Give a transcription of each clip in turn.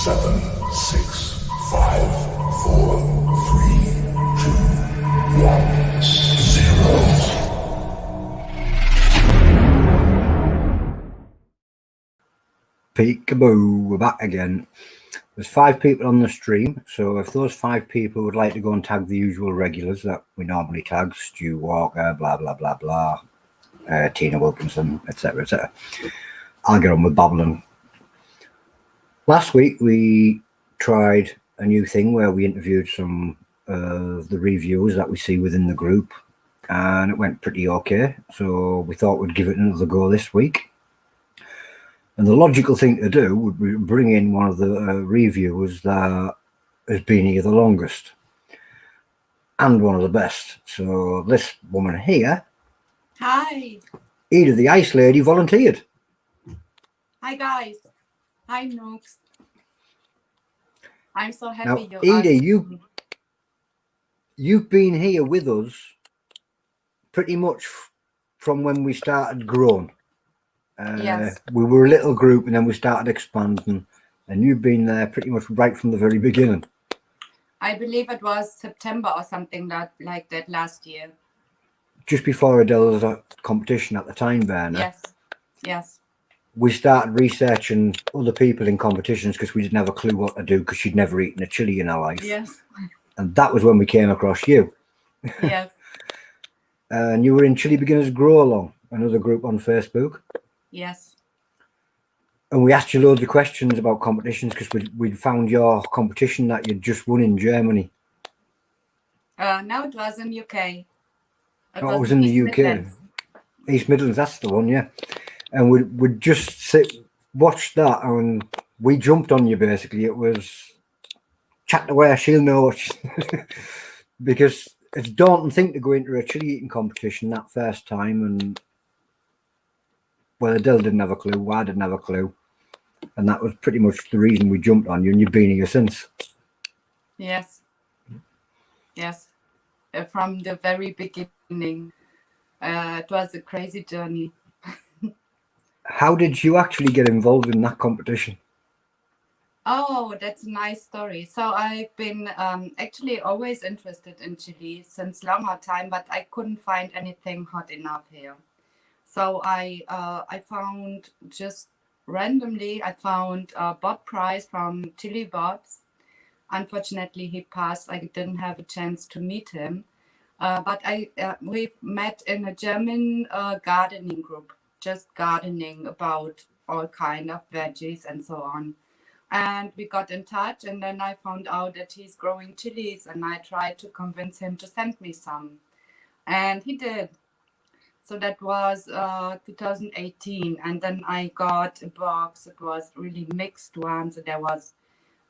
7, 6, 5, 4, 3, 2, 1, 0. Peekaboo, we're back again. There's 5 people on the stream, so if those 5 people would like to go and tag the usual regulars that we normally tag, Stu Walker, blah blah blah blah, Tina Wilkinson, etc etc, I'll get on with babbling. Last week we tried a new thing where we interviewed some of the reviewers that we see within the group, and it went pretty okay, so we thought we'd give it another go this week. And the logical thing to do would be bring in one of the reviewers that has been here the longest and one of the best. So this woman here, Hi. Edda the Ice Lady, volunteered. Hi guys. Hi NEUKs. I'm so happy Now, you Edda, asked. you've been here with us pretty much from when we started growing. Yes. We were a little group and then we started expanding, and you've been there pretty much right from the very beginning. I believe it was September or something like that last year. Just before Adele's competition at the time, Werner. Yes. Yes. We started researching other people in competitions because we didn't have a clue what to do because she'd never eaten a chili in her life. Yes. And that was when we came across you. Yes. And you were in Chili Beginners Grow Along, another group on Facebook. Yes. And we asked you loads of questions about competitions because we found your competition that you'd just won in Germany. No, it was in UK. It was in the East UK. Midlands. East Midlands, that's the one, yeah. And we'd just watch that and we jumped on you basically. It was chat away, she'll know. Because it's a daunting thing to go into a chili eating competition that first time, and well, Adele didn't have a clue, I didn't have a clue, and that was pretty much the reason we jumped on you, and you've been here since. Yes. Yes. From the very beginning. It was a crazy journey. How did you actually get involved in that competition? Oh, that's a nice story. So I've been actually always interested in chili since longer time, but I couldn't find anything hot enough here. So I found just randomly, I found Bob Price from Chili Bobs. Unfortunately, he passed. I didn't have a chance to meet him. But we met in a German gardening group, just gardening about all kind of veggies and so on. And we got in touch, and then I found out that he's growing chilies, and I tried to convince him to send me some, and he did. So that was 2018, and then I got a box. It was really mixed ones. So there was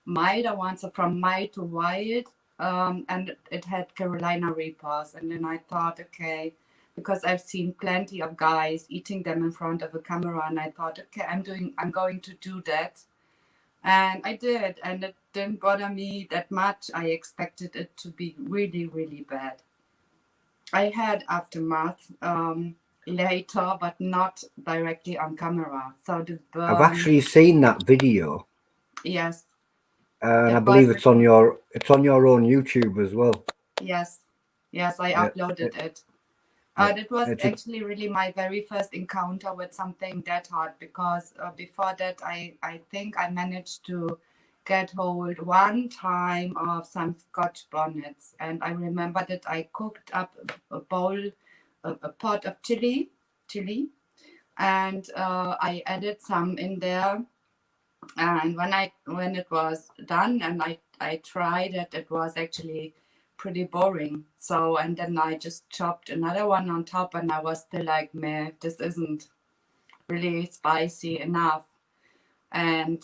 milder ones, so from mild to wild, and it had Carolina Reapers. And then I thought, okay, because I've seen plenty of guys eating them in front of a camera, and I thought, okay, I'm going to do that. And I did, and it didn't bother me that much. I expected it to be really, really bad. I had aftermath later, but not directly on camera. So the burn, I've actually seen that video. Yes. And I believe it's on your own YouTube as well. Yes. Yes, I uploaded it. That was actually really my very first encounter with something that hot, because before that I think I managed to get hold one time of some Scotch bonnets, and I remember that I cooked up a pot of chili, and I added some in there, and when it was done and I tried it, it was actually pretty boring. So, and then I just chopped another one on top, and I was still like, meh, this isn't really spicy enough. And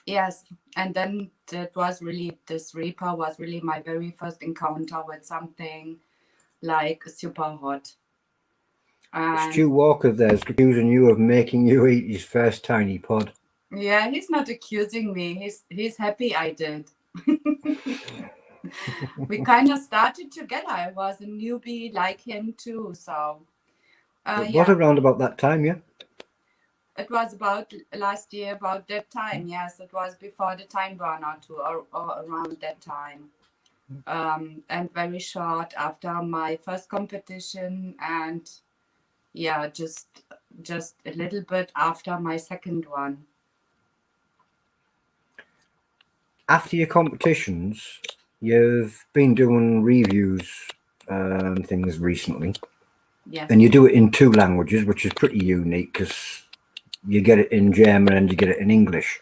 yes, and then this Reaper was really my very first encounter with something like super hot. Stu Walker there's accusing you of making you eat his first tiny pod. Yeah, he's not accusing me. He's happy I did. We kind of started together. I was a newbie like him too, so It was around about that time, yeah. It was about last year, about that time. Yes, it was before the time burnout too, or around that time. And very short after my first competition, and yeah, just a little bit after my second one. After your competitions, you've been doing reviews and things recently, Yes. and you do it in 2 languages, which is pretty unique because you get it in German and you get it in English.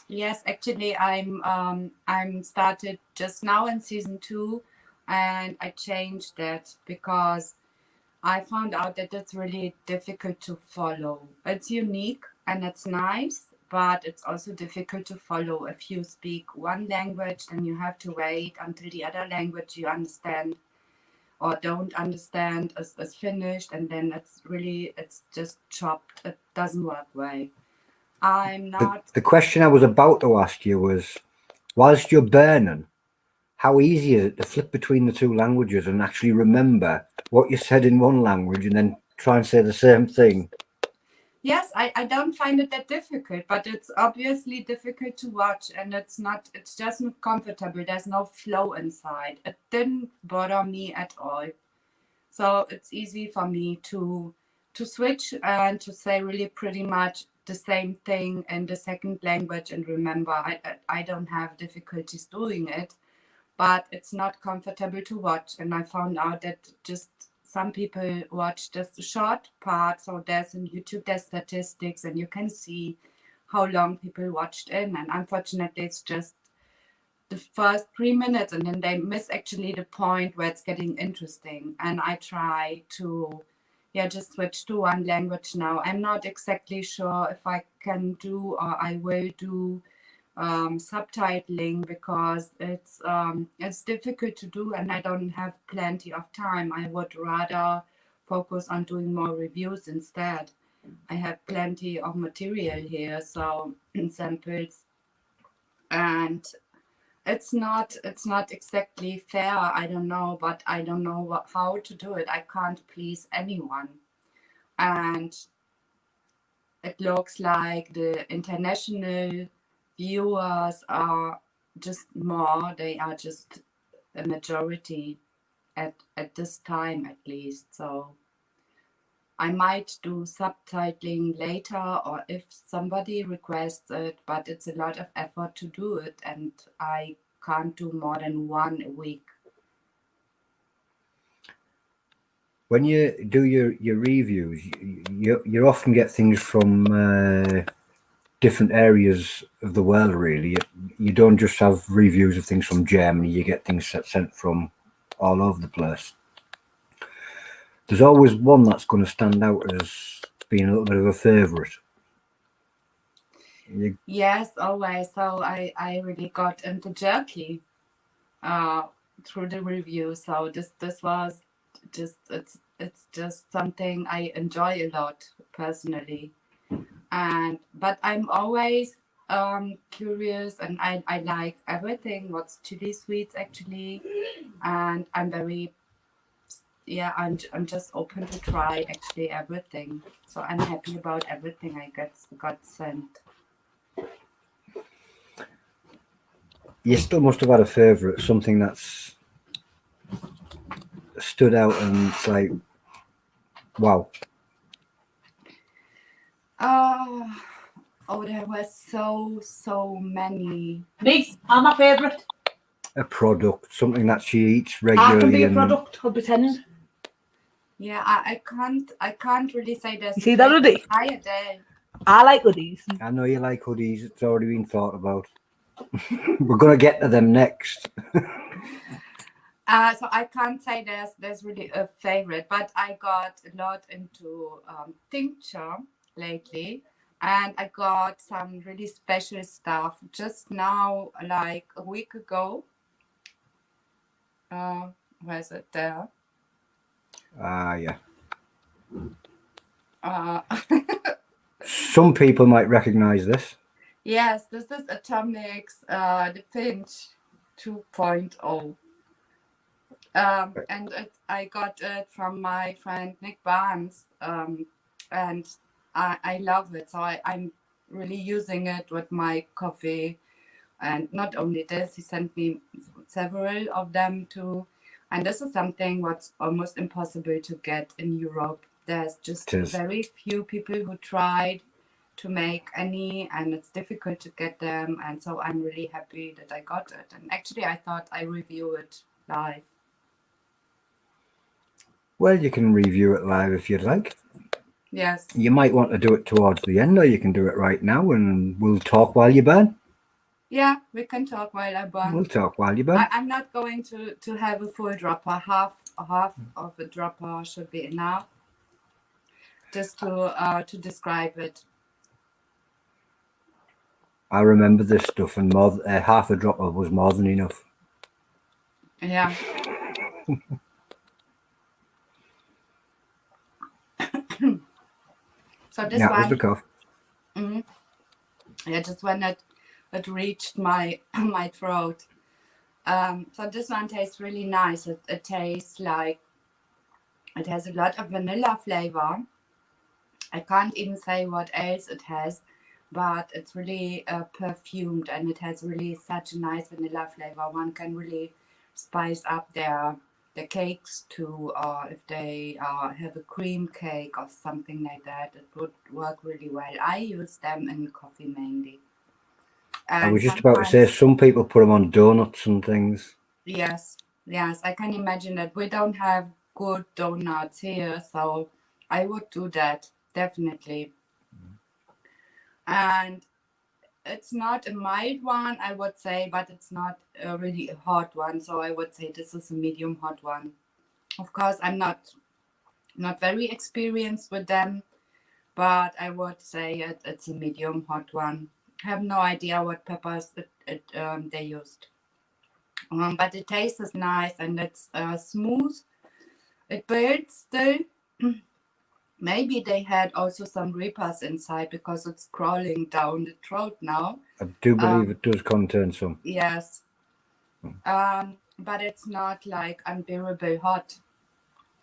Yes, actually, I'm started just now in season 2, and I changed that because I found out that it's really difficult to follow. It's unique and it's nice, but it's also difficult to follow. If you speak one language, then you have to wait until the other language you understand or don't understand is finished, and then it's just chopped. It doesn't work well. I'm not. The question I was about to ask you was, whilst you're burning, how easy is it to flip between the 2 languages and actually remember what you said in one language and then try and say the same thing? Yes, I don't find it that difficult, but it's obviously difficult to watch, and it's just not comfortable. There's no flow inside. It didn't bother me at all. So it's easy for me to switch and to say really pretty much the same thing in the second language and remember. I don't have difficulties doing it, but it's not comfortable to watch. And I found out that just some people watch just a short part. So there's in YouTube, there's statistics, and you can see how long people watched in. And unfortunately, it's just the first 3 minutes, and then they miss actually the point where it's getting interesting. And I try to, yeah, just switch to one language now. I'm not exactly sure if I can do or I will do subtitling because it's difficult to do, and I don't have plenty of time. I would rather focus on doing more reviews instead. I have plenty of material here, so samples, and it's not exactly fair. I don't know, but I don't know how to do it. I can't please anyone, and it looks like the international viewers are just more. They are just a majority at this time, at least. So I might do subtitling later, or if somebody requests it, but it's a lot of effort to do it, and I can't do more than one a week. When you do your reviews, you often get things from different areas of the world, really. You don't just have reviews of things from Germany, you get things sent from all over the place. There's always one that's going to stand out as being a little bit of a favourite. Yes, always. So I really got into jerky through the review. So this was just it's just something I enjoy a lot personally. But I'm always curious, and I like everything what's chili sweets actually, and I'm very I'm just open to try actually everything. So I'm happy about everything I got sent. You still must have had a favourite, something that's stood out and it's like, wow. Oh, there were so many. Me, I'm my favourite. A product, something that she eats I can regularly. be a And product, I'll pretend. Yeah, I can't really say there's. You see that hoodie? Hi, Adele. I like hoodies. I know you like hoodies, it's already been thought about. We're going to get to them next. So I can't say there's really a favorite, but I got a lot into tincture lately, and I got some really special stuff just now, like a week ago. Where's it there? Yeah. Uh, Some people might recognize this. yes, this is Atomic's the Pinch 2.0. And I got it from my friend Nick Barnes, and I love it. So I'm really using it with my coffee. And not only this, he sent me several of them too. And this is something what's almost impossible to get in Europe. There's just It is. very few people who tried to make any, and it's difficult to get them. And so I'm really happy that I got it. And actually, I thought I review it live. Well, you can review it live if you'd like. Yes. You might want to do it towards the end, or you can do it right now, and we'll talk while you burn. Yeah, we can talk while I burn. We'll talk while you burn. I'm not going to have a full dropper. Half of a dropper should be enough. Just to describe it. I remember this stuff, and more half a dropper was more than enough. Yeah. So this Yeah, it was one, the cough. yeah, just when it reached my my throat. So this one tastes really nice. It tastes like it has a lot of vanilla flavor. I can't even say what else it has, but it's really perfumed, and it has really such a nice vanilla flavor. One can really spice up their cakes too, or if they have a cream cake or something like that, it would work really well. I use them in coffee mainly. I And was just about to say, sometimes, some people put them on donuts and things. yes, I can imagine that. We don't have good donuts here, so I would do that definitely. And it's not a mild one, I would say, but it's not really a hot one. So I would say this is a medium hot one. Of course, I'm not very experienced with them, but I would say it's a medium hot one. I have no idea what peppers they used. But the taste is nice, and it's smooth. It builds still. Maybe they had also some reapers inside because it's crawling down the throat now. I do believe it does contain some. Yes. But it's not like unbearable hot.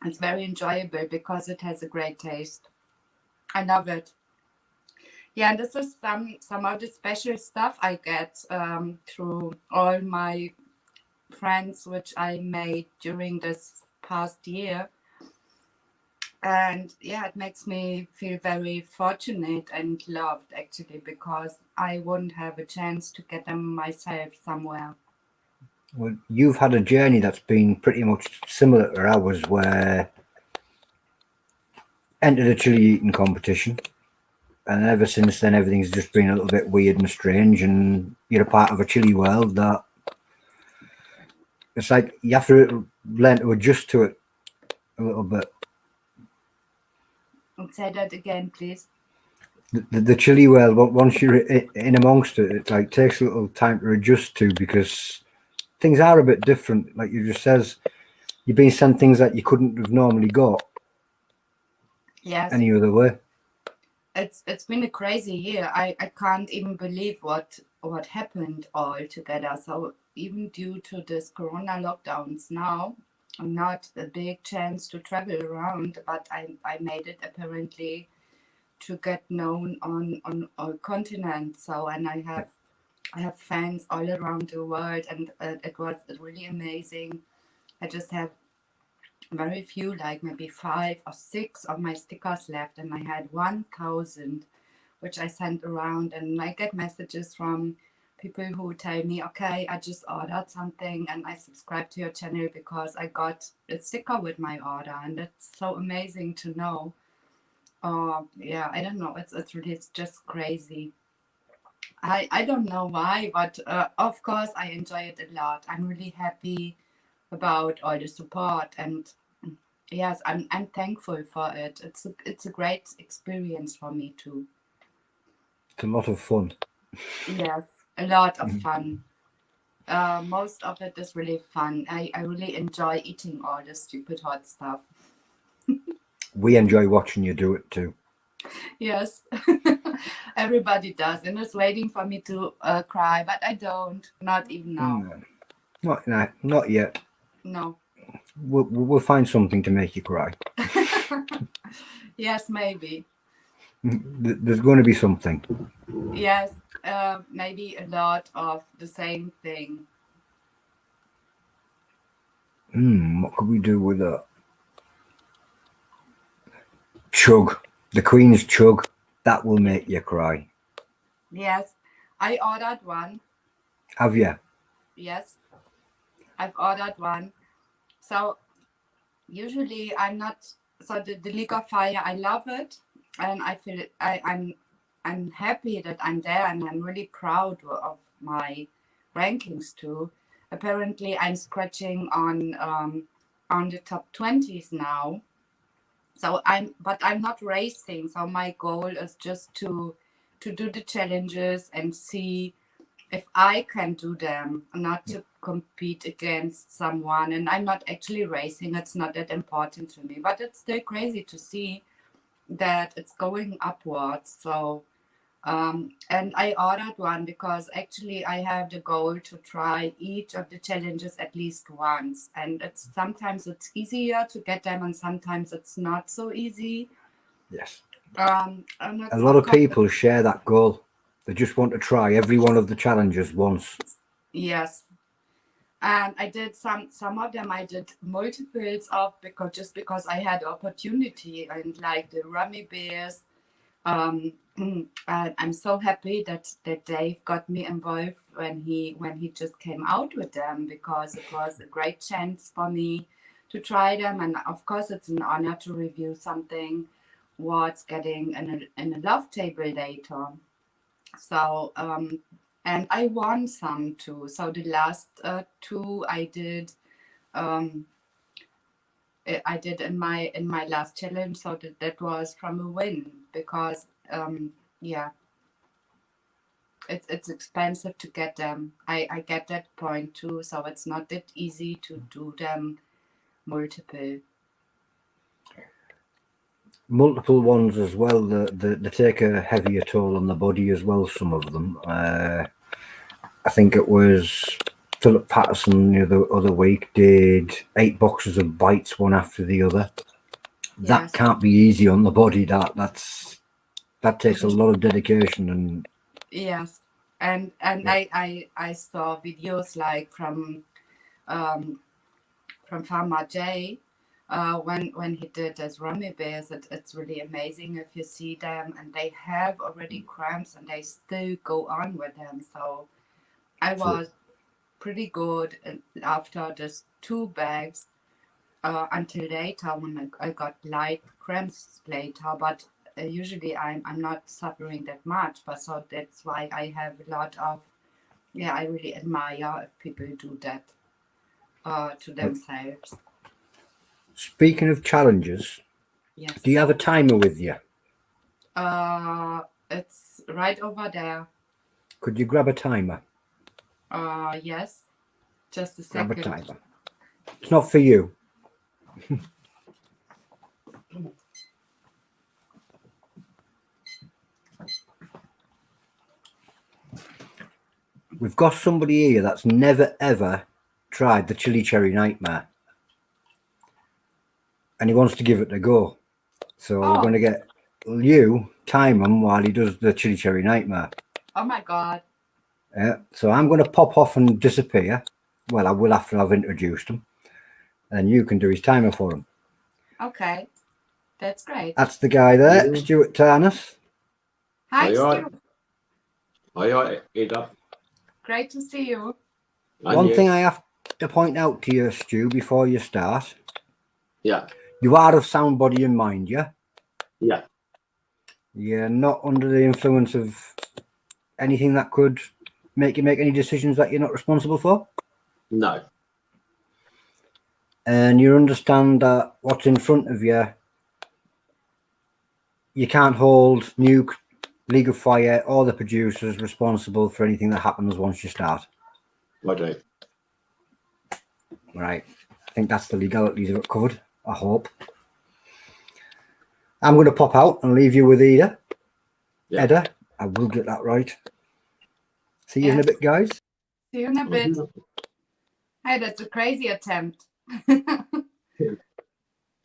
It's very enjoyable because it has a great taste. I love it. Yeah, and this is some of the special stuff I get through all my friends which I made during this past year. And yeah, it makes me feel very fortunate and loved actually, because I wouldn't have a chance to get them myself somewhere. Well, you've had a journey that's been pretty much similar to ours, where entered a chili eating competition, and ever since then everything's just been a little bit weird and strange, and you're a part of a chili world that it's like you have to learn to adjust to it a little bit. Say that again, please. The chili world, once you're in amongst it, it like takes a little time to adjust to, because things are a bit different. Like you just says, you've been sent things that you couldn't have normally got Yes. any other way. It's been a crazy year. I can't even believe what happened all together. So even due to this corona lockdowns now, not a big chance to travel around, but I made it apparently to get known on all continents. So, and I have fans all around the world, and it was really amazing. I just have very few, like maybe 5 or 6 of my stickers left, and I had 1,000 which I sent around, and I get messages from people who tell me, okay, I just ordered something and I subscribed to your channel because I got a sticker with my order, and it's so amazing to know. Yeah, I don't know, it's really, it's just crazy. I don't know why, but of course I enjoy it a lot. I'm really happy about all the support, and yes, I'm thankful for it. It's a great experience for me too. It's a lot of fun. Yes, a lot of fun. Most of it is really fun. I really enjoy eating all the stupid hot stuff. We enjoy watching you do it too. Yes, everybody does, and is waiting for me to cry, but I don't. Not even now. Not yet. No. We'll find something to make you cry. Yes, maybe. There's going to be something. Yes, maybe a lot of the same thing. What could we do with that? Chug. The Queen's chug. That will make you cry. Yes, I ordered one. Have you? Yes, I've ordered one. So usually I'm not. So the League of Fire, I love it, and I feel I'm happy that I'm there, and I'm really proud of my rankings too. Apparently, I'm scratching on the top 20s now. So but I'm not racing. So my goal is just to do the challenges and see if I can do them, not to compete against someone. And I'm not actually racing. It's not that important to me, but it's still crazy to see that it's going upwards. So and I ordered one because actually I have the goal to try each of the challenges at least once. And sometimes it's easier to get them, and sometimes it's not so easy. Yes. And A lot of people share that goal. They just want to try every one of the challenges once. Yes. And I did some of them. I did multiples of because I had opportunity, and like the Rummy Bears. And I'm so happy that Dave got me involved when he just came out with them, because it was a great chance for me to try them. And of course, it's an honor to review something what's getting in a love table later. So and I won some too. So the last two I did in my last challenge. So that was from a win, because yeah, it's expensive to get them. I get that point too. So it's not that easy to do them multiple. Multiple ones as well. They take a heavier toll on the body as well. Some of them. I think it was Philip Patterson the other week did 8 boxes of bites, one after the other. That Yes. can't be easy on the body. That takes a lot of dedication. And yes, and Yeah. I saw videos like from Farmer J. When he did his Rummy Bears, it's really amazing if you see them, and they have already cramps and they still go on with them. So I was pretty good after just 2 bags until later when I got light cramps later. But usually I'm not suffering that much. But so that's why I have a lot of, I really admire if people do that to themselves. Speaking of challenges, Yes. do you have a timer with you? It's right over there. Could you grab a timer? Yes. Just a Grab a second. timer. It's not for you. We've got somebody here that's never ever tried the chili cherry nightmare, and he wants to give it a go. So we're going to get you time him while he does the chili cherry nightmare. Oh my God. Yeah. So I'm going to pop off and disappear. Well, I will after I've introduced him, and you can do his timer for him. Okay. That's great. That's the guy there, Stuart Tarnas. Hi, Aye, Stu. aye, Edda. Great to see you. One thing I have to point out to you, Stu, before you start. Yeah. You are of sound body and mind, yeah? Yeah. You're not under the influence of anything that could make you make any decisions that you're not responsible for? No. And you understand that what's in front of you, you can't hold NEUK, League of Fire, or the producers responsible for anything that happens once you start. I do. Right. I think that's the legalities of it covered, I hope. I'm going to pop out and leave you with Edda. Yeah. Edda, I will get that right. See you in a bit, guys. See you in a bit. Hey, that's a crazy attempt.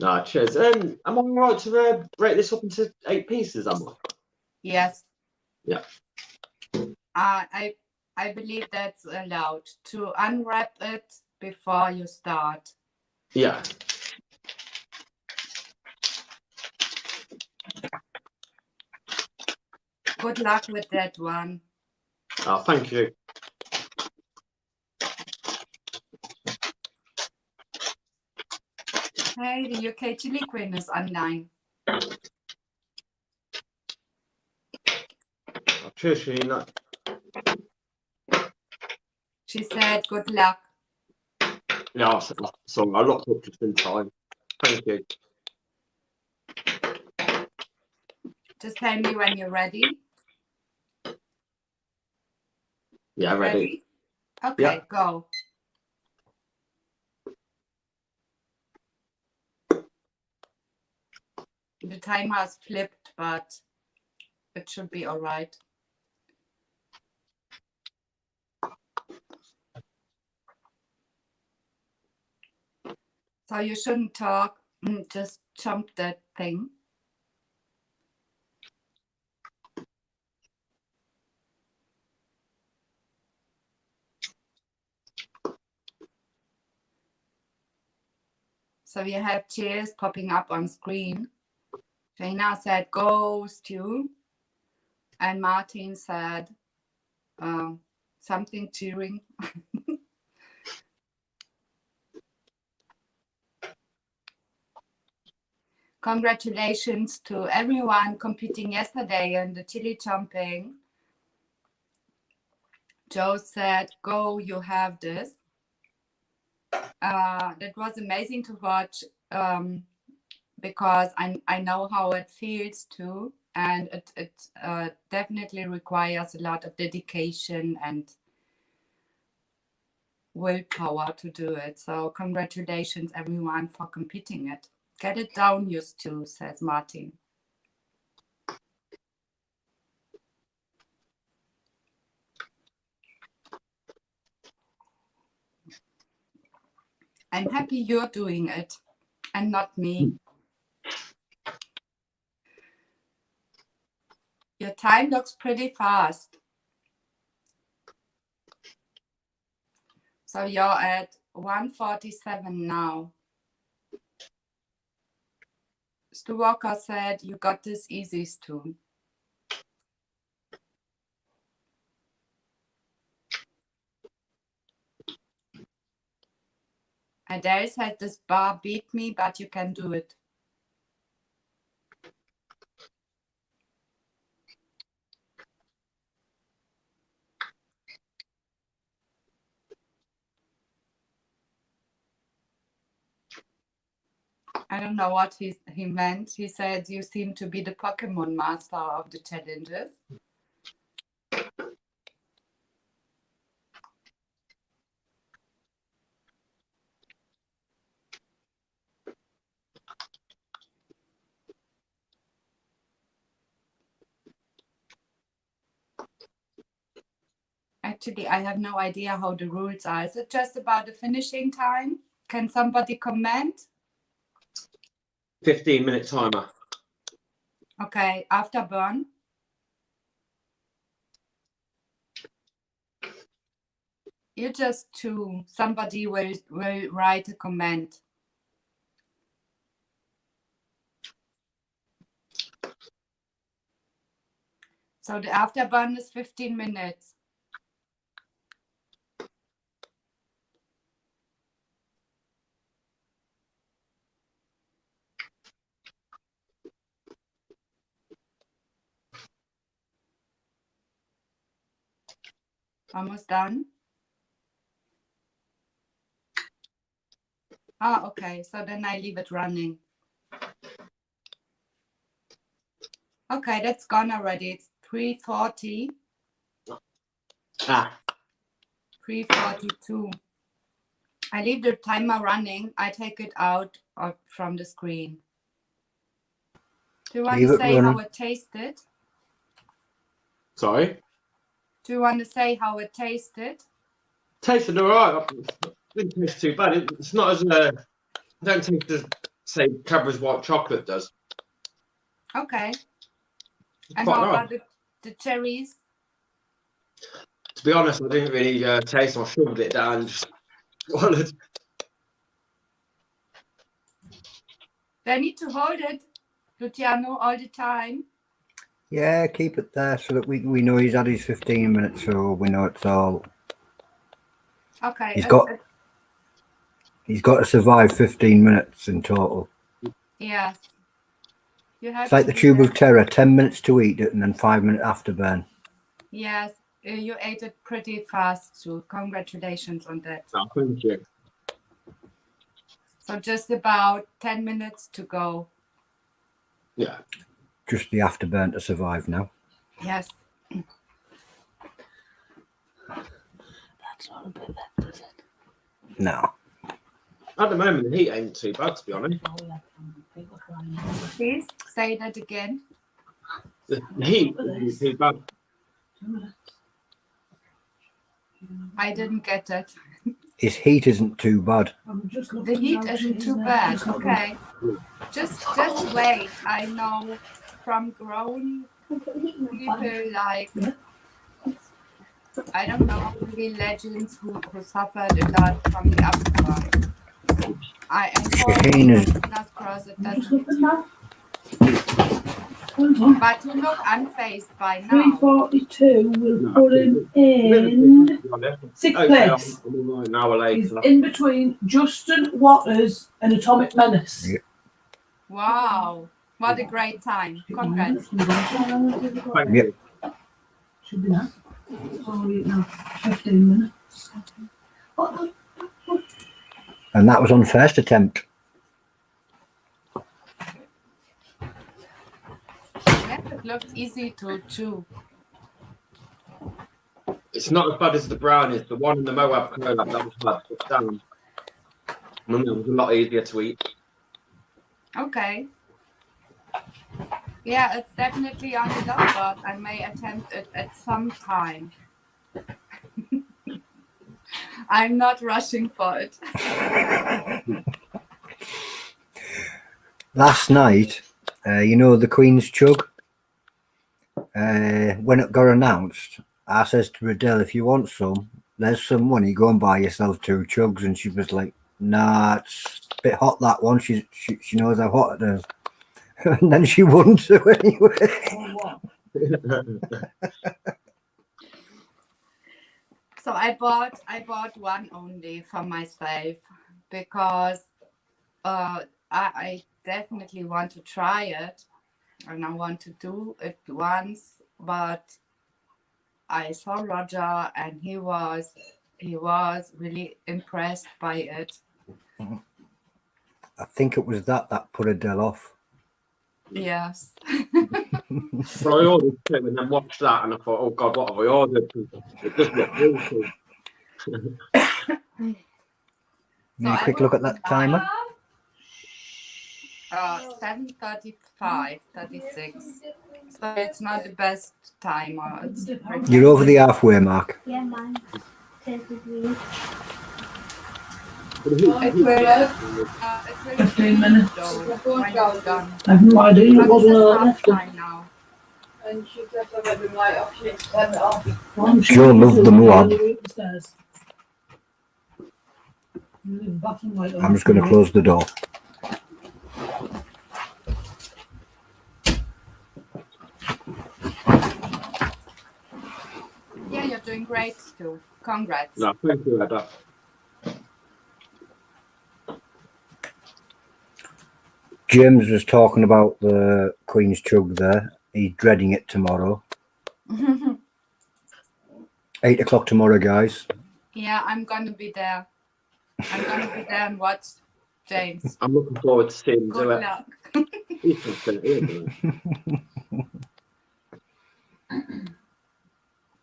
No, cheers. Am I all right to break this up into 8 pieces, am I? Yes. Yeah. I believe that's allowed to unwrap it before you start. Yeah. Good luck with that one. Oh, thank you. Hey, the UK Chili Queen is online. Oh, cheers, Sheena. She said, good luck. Yeah, sorry, I locked up just in time. Thank you. Just tell me when you're ready. Yeah, ready. Okay, Yeah. go. The timer has flipped, but it should be all right. So you shouldn't talk, just jump that thing. So we have cheers popping up on screen. Shayna said, go, Stu. And Martin said, something cheering. Congratulations to everyone competing yesterday in the chili jumping. Joe said, go, you have this. That was amazing to watch because I know how it feels too. And it definitely requires a lot of dedication and willpower to do it. So congratulations everyone for competing it. Get it down, you two, says Martin. I'm happy you're doing it and not me. Your time looks pretty fast. So you're at 1:47 now. Stu Walker said, you got this easy, Stu. Adele said, this bar beat me, but you can do it. I don't know what he meant. He said, you seem to be the Pokemon master of the challenges. Actually, I have no idea how the rules are. Is it just about the finishing time? Can somebody comment? 15-minute timer. Okay, after burn. You just two. Somebody will write a comment. So the afterburn is 15 minutes. Almost done. Ah, okay. So then I leave it running. Okay, that's gone already. It's 3:40. Ah. 3:42. I leave the timer running. I take it out from the screen. Do you want to say how it tasted? Sorry? Do you want to say how it tasted? Tasted all right. Didn't taste too bad. It's not as... don't taste as same Cadbury's white chocolate does. Okay. It's And quite how nice. about the cherries? To be honest, I didn't really taste. I shoved it down and just swallowed. Do I need to hold it, Luciano, all the time? Yeah, keep it there so that we know he's had his 15 minutes, so we know it's all. Okay. He's got to survive 15 minutes in total. Yes. You have It's like to the do tube that. of terror, 10 minutes to eat it and then 5-minute afterburn. Yes. You ate it pretty fast, so congratulations on that. No, thank you. So just about 10 minutes to go. Yeah. Just the afterburn to survive now. Yes. That's not a bit left, is it? No. At the moment, the heat ain't too bad, to be honest. Please say that again. The heat isn't too bad. I didn't get it. His heat isn't too bad. The heat isn't too bad. Okay. Just wait. I know from grown people like, I don't know, really legends who suffered a lot from the afterburn. I Shaheen is- fingers crossed it doesn't. But you look unfazed by now. 342 will No, put him in sixth place. I'm an hour He's later. in between Justin Waters and Atomic Menace. Yeah. Wow. What a great time. Congrats. Thank Yep. you. Should be that. Oh, you know, 15 minutes. And that was on first attempt. Yes, it looked easy to chew. It's not as bad as the brownies. The one in the Moab collab, that was bad. It's down. And it was a lot easier to eat. Okay. Yeah, it's definitely on the low, but I may attempt it at some time. I'm not rushing for it. Last night, you know the Queen's Chug? When it got announced, I says to Riddell, if you want some, there's some money, go and buy yourself 2 chugs. And she was like, nah, it's a bit hot, that one. She knows how hot it is. And then she wouldn't do anyway. So I bought one only for myself because I definitely want to try it and I want to do it once, but I saw Roger and he was really impressed by it. I think it was that put Adele off. Yes. So I ordered 2 and then watched that and I thought, oh God, what have I ordered? It doesn't look really cool. Have a quick look at that timer. 7:35, 36. So it's not the best timer. It's pretty You're over the halfway mark. Yeah, mine. Tastes weird. It will 15 minutes. though, when it's done. I have no idea But what this is was half left. time now. And she said that I've been like, oh, she needs to turn it off. Joe loved the Moab. I'm just going to close the door. Yeah, you're doing great too. Congrats. No, thank you, Edda. James was talking about the Queen's Chug there. He's dreading it tomorrow. 8 o'clock tomorrow, guys. Yeah, I'm gonna be there. I'm gonna be there and watch James. I'm looking forward to seeing him do Good it. luck. He's not gonna do it.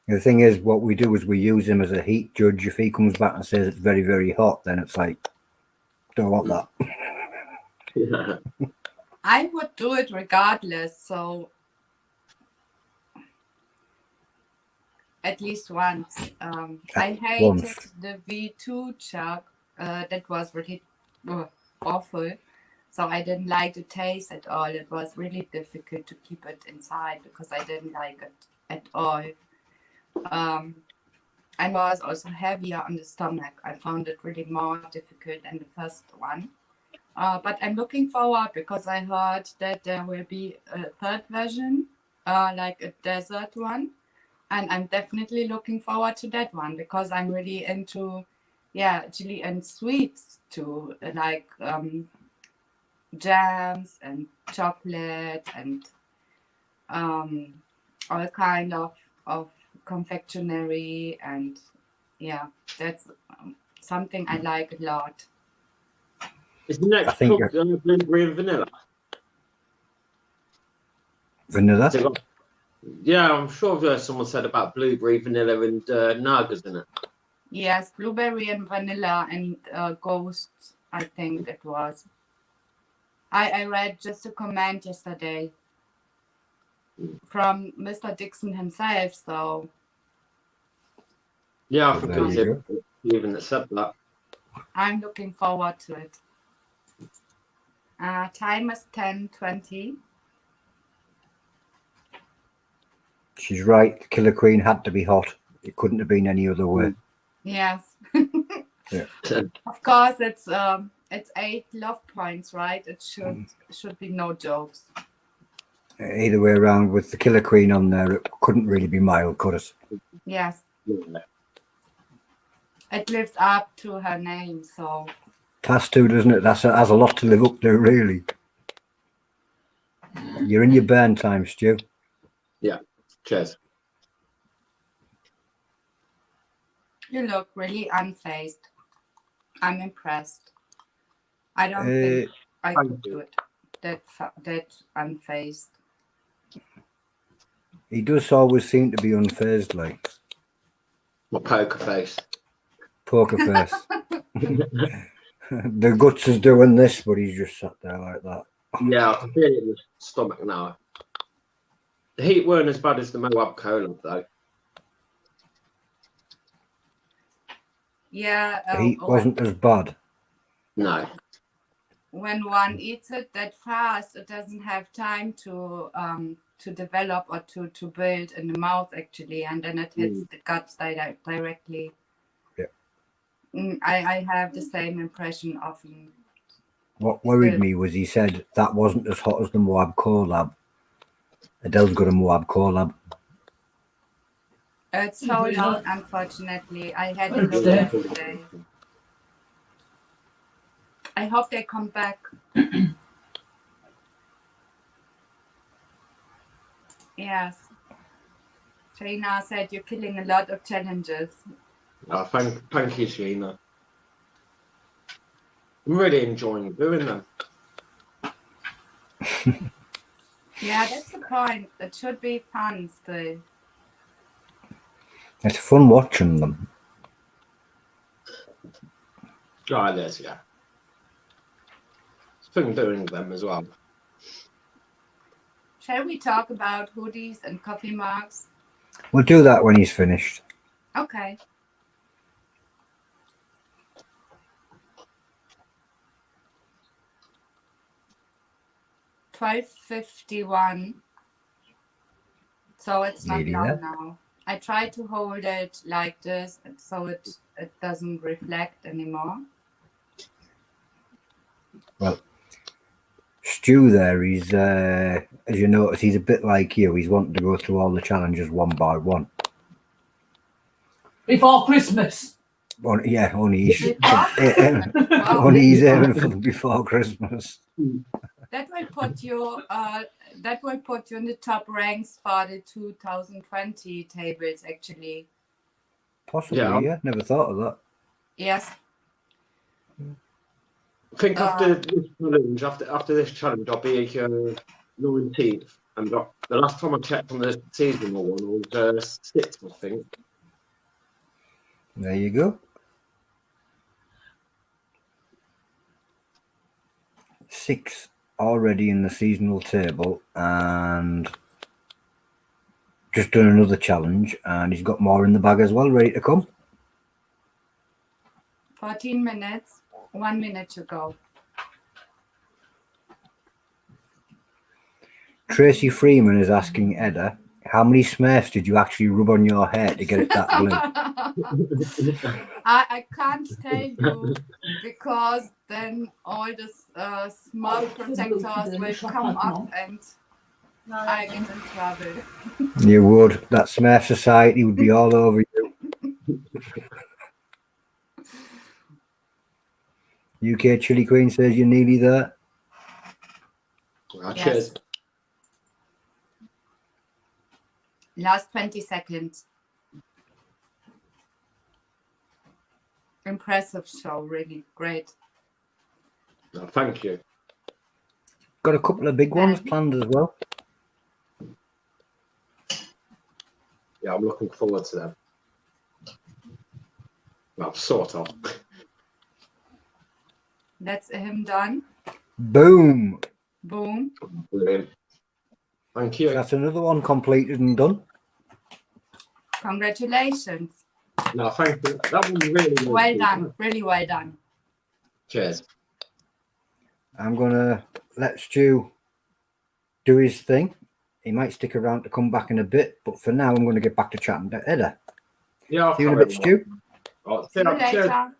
The thing is, what we do is we use him as a heat judge. If he comes back and says it's very, very hot, then it's like, don't want that. Yeah. I would do it regardless, so at least once. I hated once. the V2 chug. That was really awful. So I didn't like the taste at all. It was really difficult to keep it inside because I didn't like it at all. And was also heavier on the stomach. I found it really more difficult than the first one. But I'm looking forward because I heard that there will be a third version, like a dessert one. And I'm definitely looking forward to that one because I'm really into, chili and sweets too, like jams and chocolate and all kind of confectionery. And that's something I like a lot. Is the next I think cooked blueberry and vanilla? vanilla. Has it got- Yeah, I'm sure someone said about blueberry, vanilla, and nuggets in it. Yes, blueberry and vanilla and ghost, I think it was. I read just a comment yesterday from Mr. Dixon himself, so Yeah, I So think there it was you him even that said that. I'm looking forward to it. Time is 10:20. She's right. The Killer Queen had to be hot. It couldn't have been any other way. Yes. Yeah. Of course, it's 8 love points, right? It should be no jokes. Either way around, with the Killer Queen on there, it couldn't really be mild, could it? Yes, Yeah. it lives up to her name, so Has to, doesn't it? Has a lot to live up to, really. You're in your burn time, Stu. Cheers. you look really unfazed. I'm impressed. I don't think I thank could you. do it that unfazed. He does always seem to be unfazed, like My poker face. poker face. The guts is doing this, but he's just sat there like that. Yeah, I can feel it in the stomach now. The heat weren't as bad as the Moab Cola, though. Yeah, The heat wasn't as bad. No. when one eats it that fast, it doesn't have time to develop or to build in the mouth actually, and then it hits the guts directly. Yeah. I have the same impression often. What worried me was he said that wasn't as hot as the Moab collab. Adele's got a Moab collab. It's sold out, unfortunately. I had a look yesterday. I hope they come back. Yes. Trina said you're killing a lot of challenges. Thank you, Sheena. I'm really enjoying doing them. Yeah, that's the point. It should be fun still. It's fun watching them. Oh, it is, yeah. It's fun doing them as well. Shall we talk about hoodies and coffee mugs? We'll do that when he's finished. Okay. $12.51. So it's not Nearly long there. now. I try to hold it like this so it doesn't reflect anymore. Well, Stu there, he's, as you notice, he's a bit like you. He's wanting to go through all the challenges one by one. Before Christmas. Only he's Wow. only he's aiming for before Christmas. That will put you in the top ranks for the 2020 tables actually. Possibly, Yeah. yeah. Never thought of that. Yes. I think after this challenge, I'll be 19th. And the last time I checked on the seasonal one was 6th, I think. There you go. 6 already in the seasonal table, and just done another challenge, and he's got more in the bag as well, ready to come. 14 minutes. 1 minute to go. Tracy Freeman is asking Edda, how many Smurfs did you actually rub on your hair to get it that blue? I can't tell you because then all the smart protectors will come up and I get in trouble. You would. That Smurf society would be all over you. UK Chili Queen says you're nearly there. Well, Yes. cheers. Last 20 seconds. Impressive show, really great. No, thank you. Got a couple of big ones planned as well. Yeah, I'm looking forward to them. Well, sort of. That's him done. Boom. Boom. Brilliant. Thank you. That's another one completed and done. Congratulations. No, thank you. That was really Well good. done. Really well done. Cheers. I'm going to let Stu do his thing. He might stick around to come back in a bit, but for now, I'm going to get back to chatting to Edda. Yeah, I'll See you in a carry bit, on. Stu. Oh, See you cheers. later.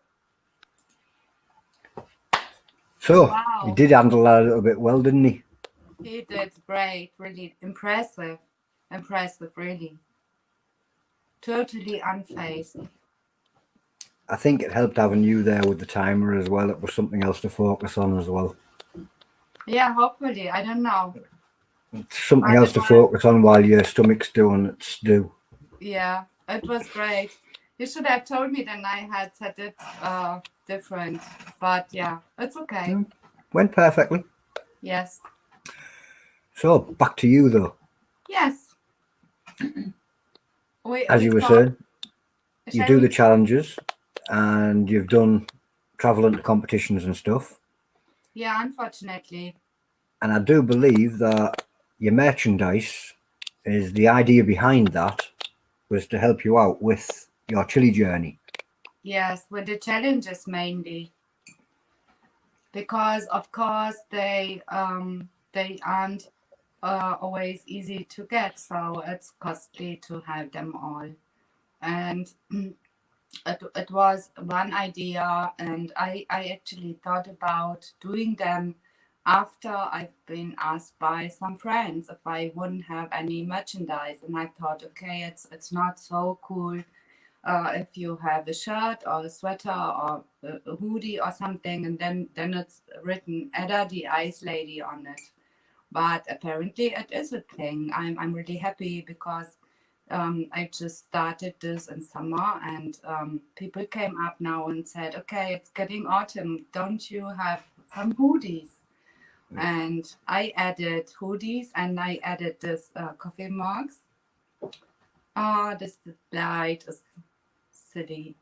So, Wow. he did handle that a little bit well, didn't he? He did great. Really impressive. Impressive, really. Totally unfazed. I think it helped having you there with the timer as well. It was something else to focus on as well. Yeah, hopefully. I don't know. Something else to focus on while your stomach's doing its do. Yeah, it was great. You should have told me then I had set it different. But yeah, it's okay. Went perfectly. Yes. So, back to you though. Yes. As you were saying, you do the challenges and you've done traveling to competitions and stuff. Yeah, unfortunately. And I do believe that your merchandise is the idea behind that was to help you out with your chili journey. Yes, with the challenges mainly. Because of course they aren't always easy to get, so it's costly to have them all. And it was one idea, and I actually thought about doing them after I've been asked by some friends if I wouldn't have any merchandise, and I thought, okay, it's not so cool if you have a shirt or a sweater or a hoodie or something, and then it's written Edda the Ice Lady on it. But apparently it is a thing. I'm really happy because I just started this in summer, and people came up now and said, okay, it's getting autumn. Don't you have some hoodies? And I added hoodies, and I added this coffee mugs. Oh, this light is silly.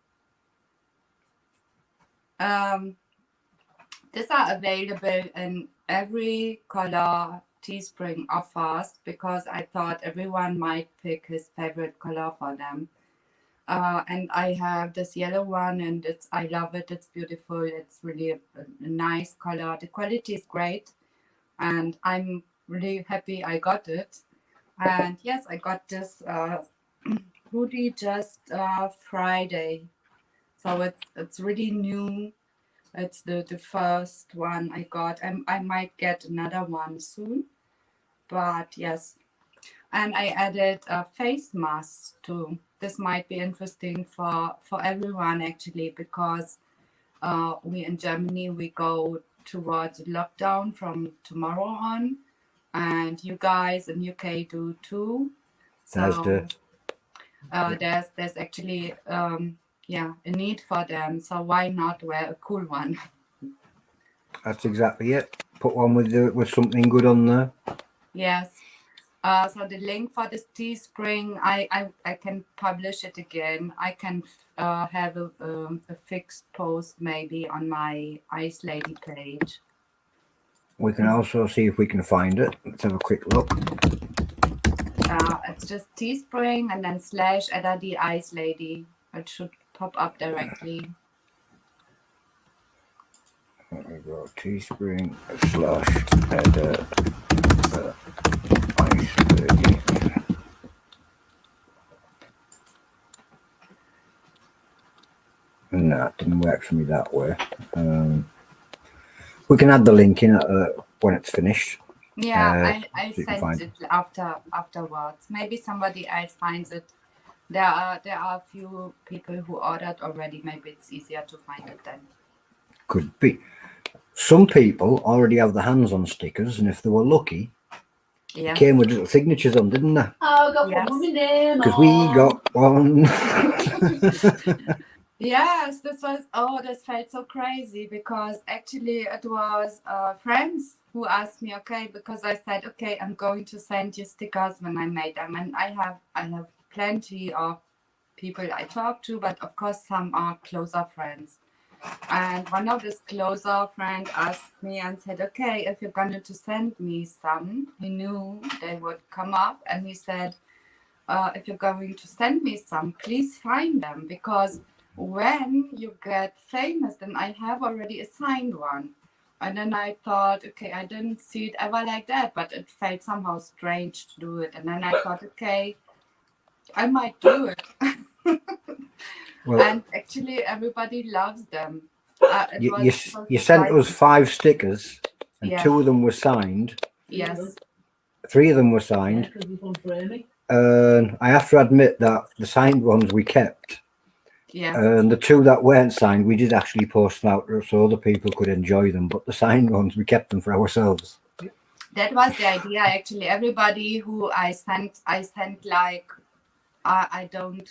These are available in every color Teespring offers because I thought everyone might pick his favorite color for them. And I have this yellow one, and I love it. It's beautiful. It's really a nice color. The quality is great, and I'm really happy I got it. And yes, I got this hoodie just Friday, so it's really new. It's the first one I got. I might get another one soon, but yes. And I added a face mask too. This might be interesting for everyone actually, because we in Germany, we go towards lockdown from tomorrow on, and you guys in UK do too. So there's actually a need for them. So why not wear a cool one? That's exactly it. Put one with something good on there. Yes. So the link for this Teespring, I can publish it again. I can have a fixed post maybe on my Ice Lady page. We can also see if we can find it. Let's have a quick look. It's just Teespring and then / Edda the Ice Lady. It should pop up directly. There we go. Teespring / Edda works for me that way. We can add the link in when it's finished. Yeah, I so you can sent find it afterwards. Maybe somebody else finds it. There are a few people who ordered already. Maybe it's easier to find it then. Could be. Some people already have their hands on stickers, and if they were lucky, they Yes. came with little signatures on, didn't they? Oh, I got Yes. one with my name Because we on. got one. Yes, this felt so crazy because actually it was friends who asked me, okay, because I said, okay, I'm going to send you stickers when I made them, and I have plenty of people I talk to, but of course some are closer friends. And one of this closer friend asked me and said, okay, if you're going to send me some, he knew they would come up, and he said, if you're going to send me some, please find them, because when you get famous, then I have already assigned one. And then I thought, okay, I didn't see it ever like that, but it felt somehow strange to do it. And then I thought, okay, I might do it. Well, And actually, everybody loves them. you sent us 5 stickers, and Yes. 2 of them were signed. Yes. 3 of them were signed. because this one's for Amy. And I have to admit that the signed ones we kept. Yes. And the 2 that weren't signed, we did actually post them out so other people could enjoy them. But the signed ones, we kept them for ourselves. That was the idea, actually. Everybody who I sent like, I don't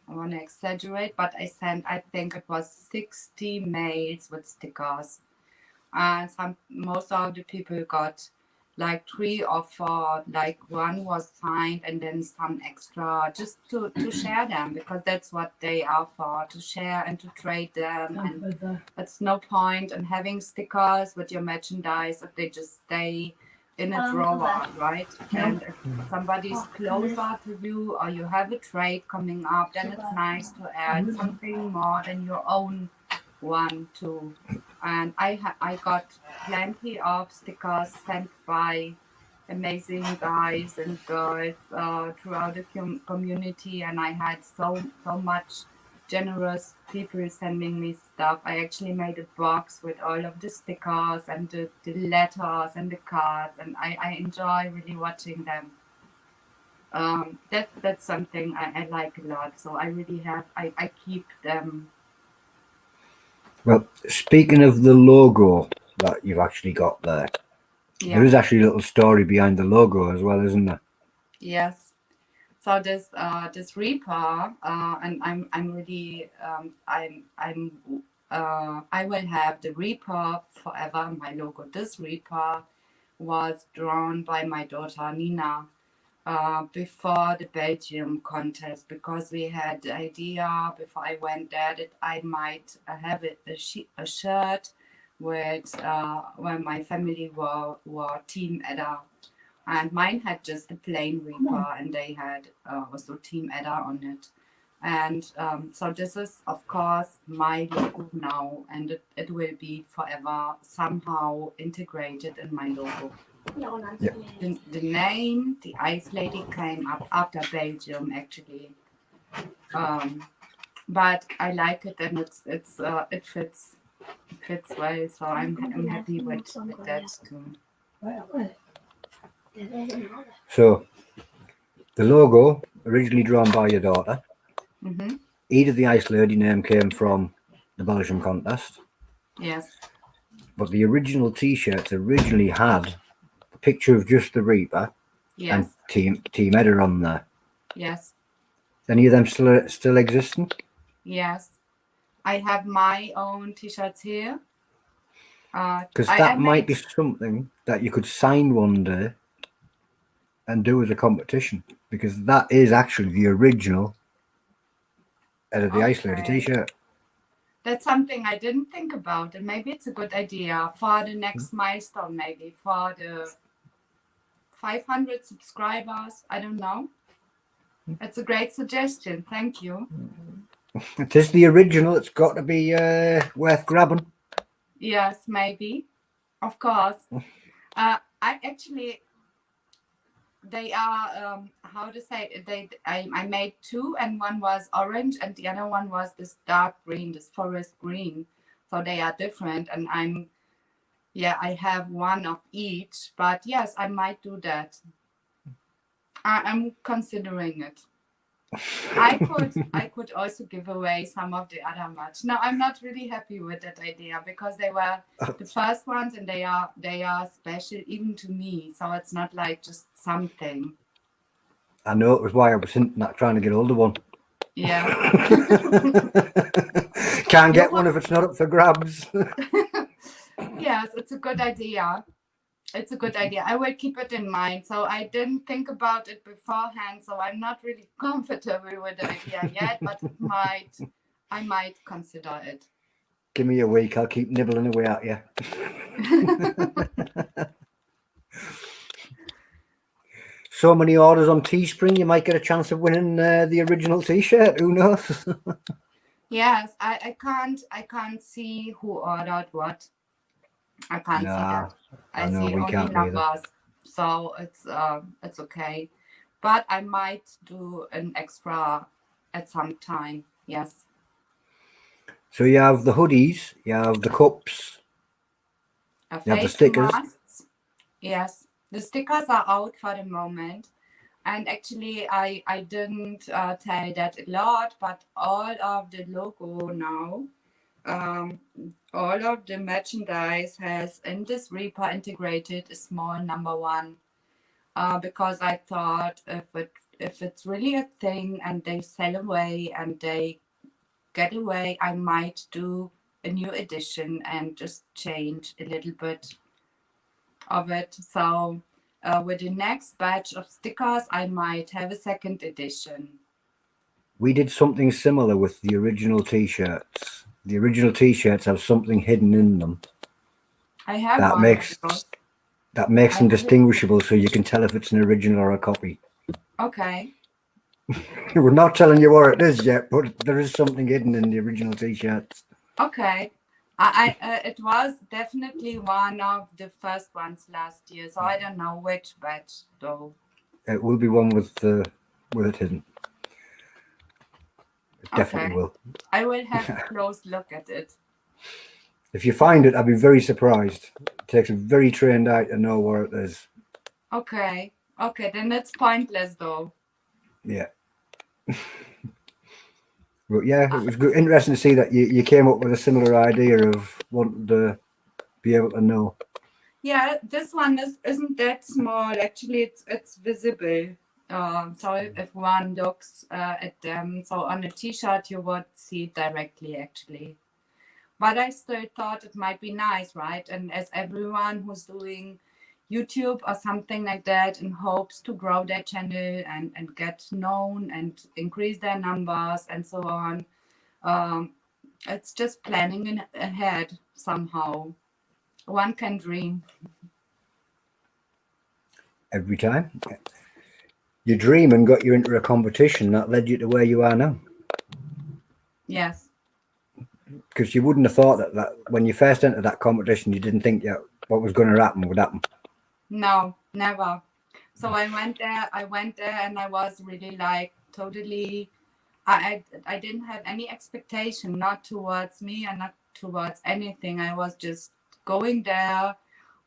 want to exaggerate, but I think it was 60 mails with stickers. And most of the people got like 3 or 4, like 1 was signed and then some extra, just to share them, because that's what they are for, to share and to trade them. And it's no point in having stickers with your merchandise if they just stay in a drawer, right? And if somebody's closer to you or you have a trade coming up, then it's nice to add something more than your own one too. And I got plenty of stickers sent by amazing guys and girls throughout the community, and I had so much generous people sending me stuff. I actually made a box with all of the stickers and the letters and the cards, and I enjoy really watching them. That's something I like a lot. So I really have I keep them. Well, speaking of the logo that you've actually got there, there is actually a little story behind the logo as well, isn't there? Yes. So this Reaper, and I'm really I will have the Reaper forever. My logo. This Reaper was drawn by my daughter Nina before the Belgium contest, because we had the idea before I went there that I might have a shirt with where my family were Team Edda. And mine had just a plain Reaper, and they had also Team Edda on it. And so this is, of course, my logo now, and it will be forever somehow integrated in my logo. Yeah. The name, the Ice Lady, came up after Belgium, actually. But I like it, and it fits well, so I'm happy with that too. So, the logo, originally drawn by your daughter. Mm-hmm. Edda the Ice Lady name came from the Belgium contest. Yes. But the original T-shirts originally had a picture of just the Reaper and Team Edda on there. Yes. Any of them still existing? Yes. I have my own T-shirts here. Because that might be something that you could sign one day and do as a competition, because that is actually the original Edda the Ice Lady T-shirt. That's something I didn't think about, and maybe it's a good idea for the next milestone, maybe for the 500 subscribers. I don't know. That's a great suggestion. Thank you. It is the original. It's got to be worth grabbing. Yes, maybe. Of course. I actually, they are how to say it, I made two, and one was orange and the other one was this dark green, this forest green. So they are different, and I have one of each. But yes, I might do that. I'm considering it. I could also give away some of the other merch. No, I'm not really happy with that idea because they were the first ones, and they are special even to me. So it's not like just something. I know it was why I was hinting at trying to get hold of one. Yeah. Can't get one if it's not up for grabs. Yes, it's a good idea. It's a good idea. I will keep it in mind. So I didn't think about it beforehand, so I'm not really comfortable with the idea yet, but I might consider it. Give me a week, I'll keep nibbling away at you. So many orders on Teespring, you might get a chance of winning the original T-shirt. Who knows? Yes, I can't see who ordered what. I can't see that. I know see we only can't either. numbers, so it's okay. But I might do an extra at some time. Yes. So you have the hoodies, you have the cups, you have the Face stickers. masks. Yes, the stickers are out for the moment. And actually, I didn't tell that a lot, but all of the logo now, all of the merchandise has in this Reaper integrated a small number 1, because I thought if it's really a thing and they sell away and they get away, I might do a new edition and just change a little bit of it. So with the next batch of stickers, I might have a second edition. We did something similar with the original T-shirts. The original T-shirts have something hidden in them. I have that one makes of those. that makes them distinguishable, so you can tell if it's an original or a copy. Okay. We're not telling you where it is yet, but there is something hidden in the original T-shirts. Okay. It was definitely one of the first ones last year, so I don't know which batch though. It will be one with it hidden. It definitely will. I will have a close look at it. If you find it, I'd be very surprised. It takes a very trained eye to know where it is. Okay. Okay, then it's pointless though. Yeah. But yeah, it was good. Interesting to see that you came up with a similar idea of wanting to be able to know. Yeah, this one isn't that small. Actually, it's visible. So if one looks at them, so on a T-shirt you would see it directly actually. But I still thought it might be nice, right? And as everyone who's doing YouTube or something like that in hopes to grow their channel and get known and increase their numbers and so on, it's just planning ahead somehow. One can dream. Every time. You dream and got you into a competition that led you to where you are now. Yes. Because you wouldn't have thought that when you first entered that competition, you didn't think what was going to happen would happen. No, never. So I went there and I was really like totally, I didn't have any expectation, not towards me and not towards anything. I was just going there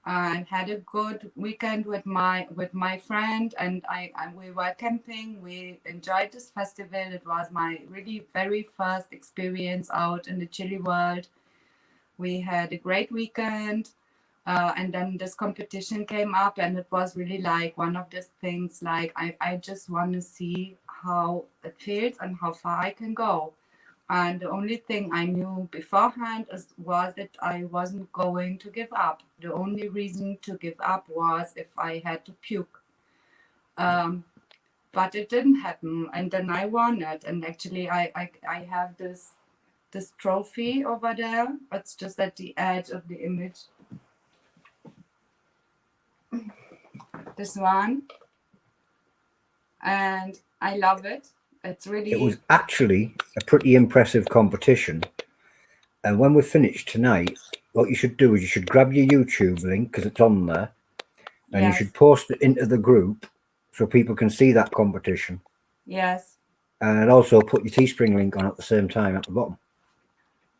and had a good weekend with my friend, and we were camping. We enjoyed this festival. It was my really very first experience out in the Chili world. We had a great weekend, and then this competition came up, and it was really like one of these things like I just want to see how it feels and how far I can go. And the only thing I knew beforehand was that I wasn't going to give up. The only reason to give up was if I had to puke. But it didn't happen. And then I won it. And actually, I have this trophy over there. It's just at the edge of the image. This one. And I love it. It's really... It was actually a pretty impressive competition. And when we're finished tonight, what you should do is you should grab your YouTube link, because it's on there, and you should post it into the group so people can see that competition. Yes. And also put your Teespring link on at the same time at the bottom.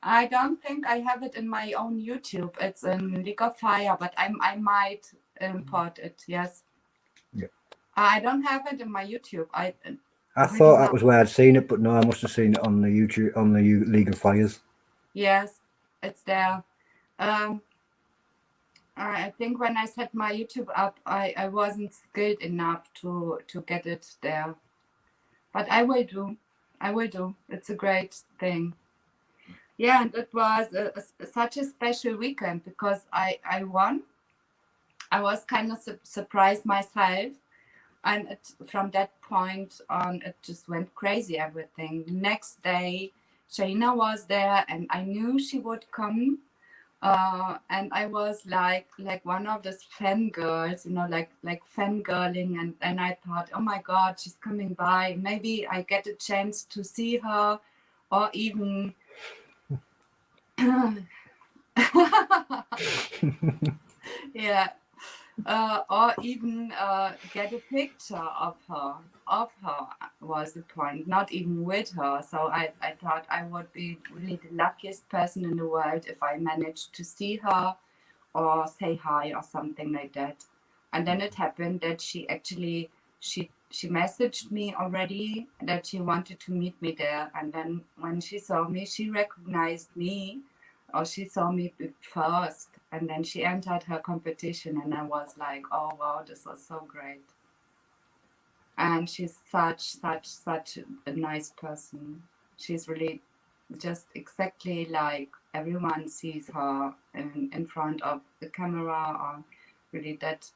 I don't think I have it in my own YouTube. It's in League of Fire, but I might import it. Yes. Yeah. I don't have it in my YouTube. I really thought that not. was where I'd seen it, but no, I must have seen it on the YouTube, on the League of Fires. Yes, it's there. I think when I set my YouTube up, I wasn't skilled enough to get it there. But I will do. I will do. It's a great thing. Yeah, and it was such a special weekend because I won. I was kind of surprised myself. And from that point on, it just went crazy, everything. The next day, Shaina was there and I knew she would come. And I was like one of those fangirls, like fangirling, and I thought, oh my God, she's coming by. Maybe I get a chance to see her, or even yeah, or even get a picture of her. Of her was the point, not even with her. So I thought I would be really the luckiest person in the world if I managed to see her or say hi or something like that. And then it happened that she actually she messaged me already that she wanted to meet me there. And then when she saw me, she recognized me, or she saw me first, and then she entered her competition, and I was like, oh wow, this was so great. And she's such a nice person. She's really just exactly like everyone sees her in front of the camera, or really that,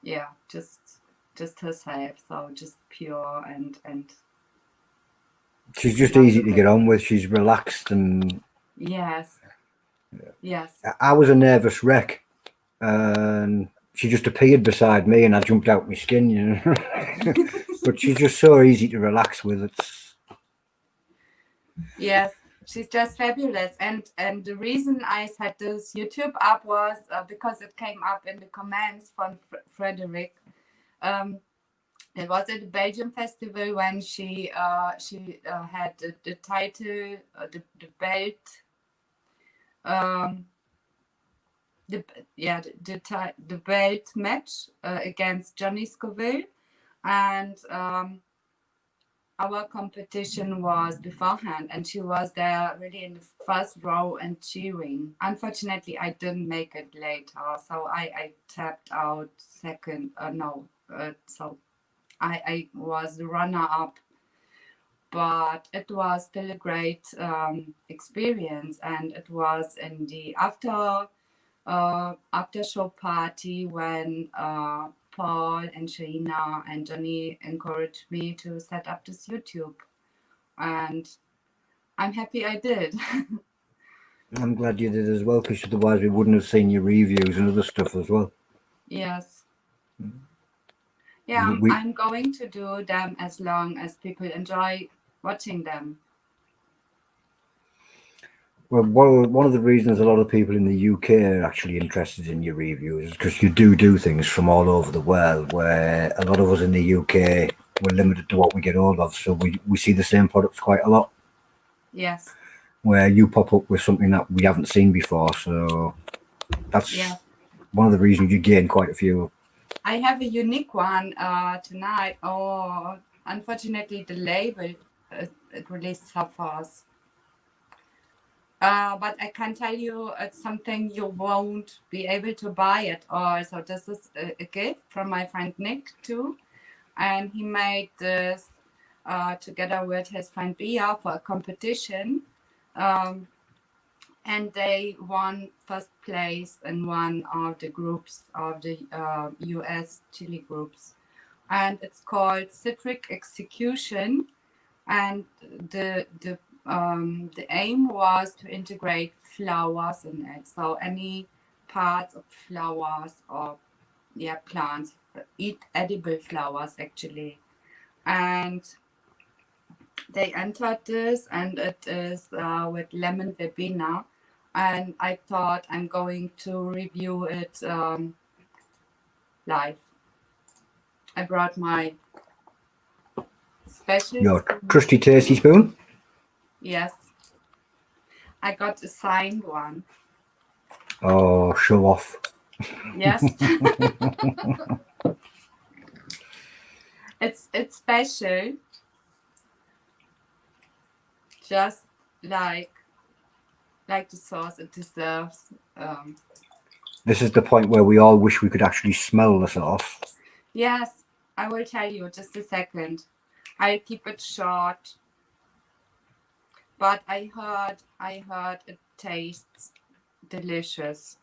yeah, just herself. So just pure and She's just easy to get on with. She's relaxed, and yes. I was a nervous wreck, and she just appeared beside me, and I jumped out my skin, you know. But she's just so easy to relax with. Yes, she's just fabulous. And the reason I set this YouTube up was because it came up in the comments from Frederick. It was at the Belgium festival when she had the title, the belt, the belt match against Johnny Scoville, and our competition was beforehand, and she was there really in the first row and cheering. Unfortunately, I didn't make it later, so I tapped out second. So I was the runner-up, but it was still a great experience, and it was in the after show party when Paul and Shaina and Johnny encouraged me to set up this YouTube, and I'm happy I did. I'm glad you did as well, because otherwise we wouldn't have seen your reviews and other stuff as well. Yes. Yeah, I'm going to do them as long as people enjoy watching them. Well, one of the reasons a lot of people in the UK are actually interested in your reviews is because you do things from all over the world, where a lot of us in the UK, we're limited to what we get hold of, so we see the same products quite a lot. Yes. Where you pop up with something that we haven't seen before, so that's one of the reasons you gain quite a few. I have a unique one tonight. Oh, unfortunately, the label it really suffers. But I can tell you it's something you won't be able to buy at all. So this is a gift from my friend Nick too. And he made this together with his friend Bia for a competition. And they won first place in one of the groups of the US chili groups. And it's called Citric Execution. And the aim was to integrate flowers in it. So any parts of flowers or plants, eat edible flowers actually. And they entered this, and it is with lemon verbena. And I thought I'm going to review it live. I brought my special Your spoon. trusty tasty spoon. Yes. I got a signed one. Oh, show off. Yes. It's special. Just like the sauce it deserves. This is the point where we all wish we could actually smell the sauce. Yes, I will tell you just a second. I'll keep it short. But I heard it tastes delicious.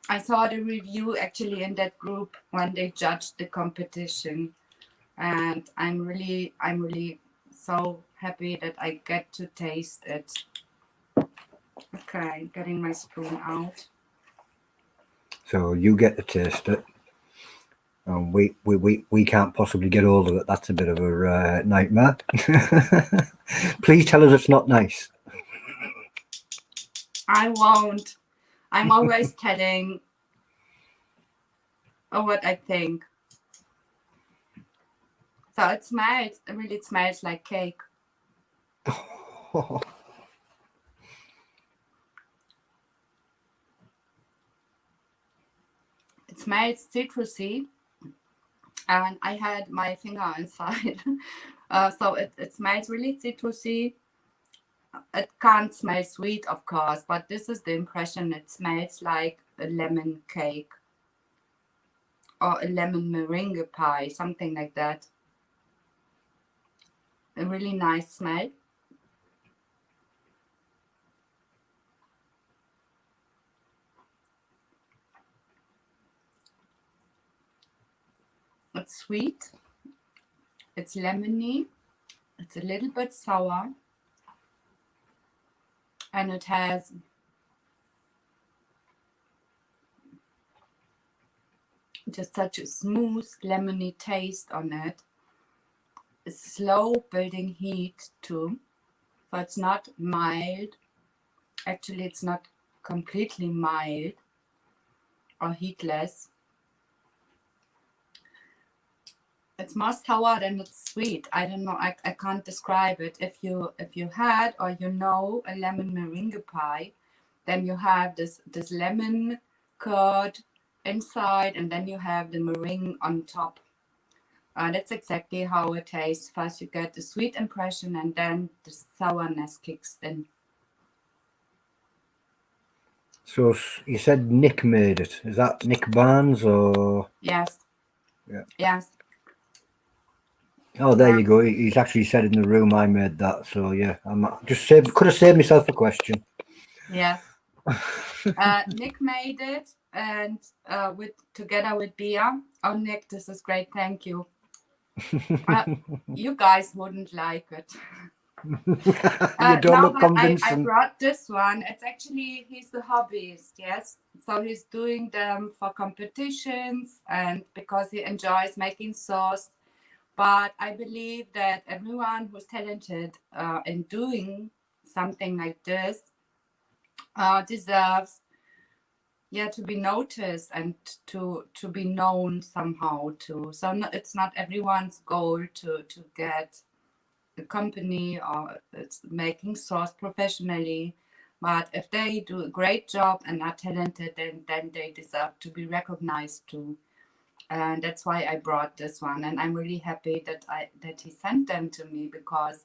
I saw the review actually in that group when they judged the competition, and I'm really so happy that I get to taste it. Okay, getting my spoon out. So you get to taste it. And we can't possibly get hold of it. That's a bit of a nightmare. Please tell us it's not nice. I won't. I'm always telling what I think. So it really smells like cake. It smells citrusy, and I had my finger inside. So it smells really citrusy. It can't smell sweet, of course, but this is the impression. It smells like a lemon cake or a lemon meringue pie, something like that. A really nice smell. It's sweet. It's lemony. It's a little bit sour. And it has just such a smooth lemony taste on it. A slow building heat too. So it's not mild. Actually, it's not completely mild or heatless. It's more sour than it's sweet. I don't know. I can't describe it. If you had or you know a lemon meringue pie, then you have this lemon curd inside, and then you have the meringue on top. That's exactly how it tastes. First you get the sweet impression, and then the sourness kicks in. So you said Nick made it. Is that Nick Barnes or? Yes. Yeah. Yes. Oh, there you go. He's actually said in the room I made that. So yeah, could have saved myself a question. Yes. Nick made it, and together with Bia. Oh, Nick, this is great. Thank you. You guys wouldn't like it. You don't look convincing. I brought this one. It's actually, he's a hobbyist, yes. So he's doing them for competitions and because he enjoys making sauce. But I believe that everyone who's talented in doing something like this deserves, to be noticed and to be known somehow too. So it's not everyone's goal to get a company or it's making sauce professionally, but if they do a great job and are talented, then they deserve to be recognized too. And that's why I brought this one, and I'm really happy that he sent them to me, because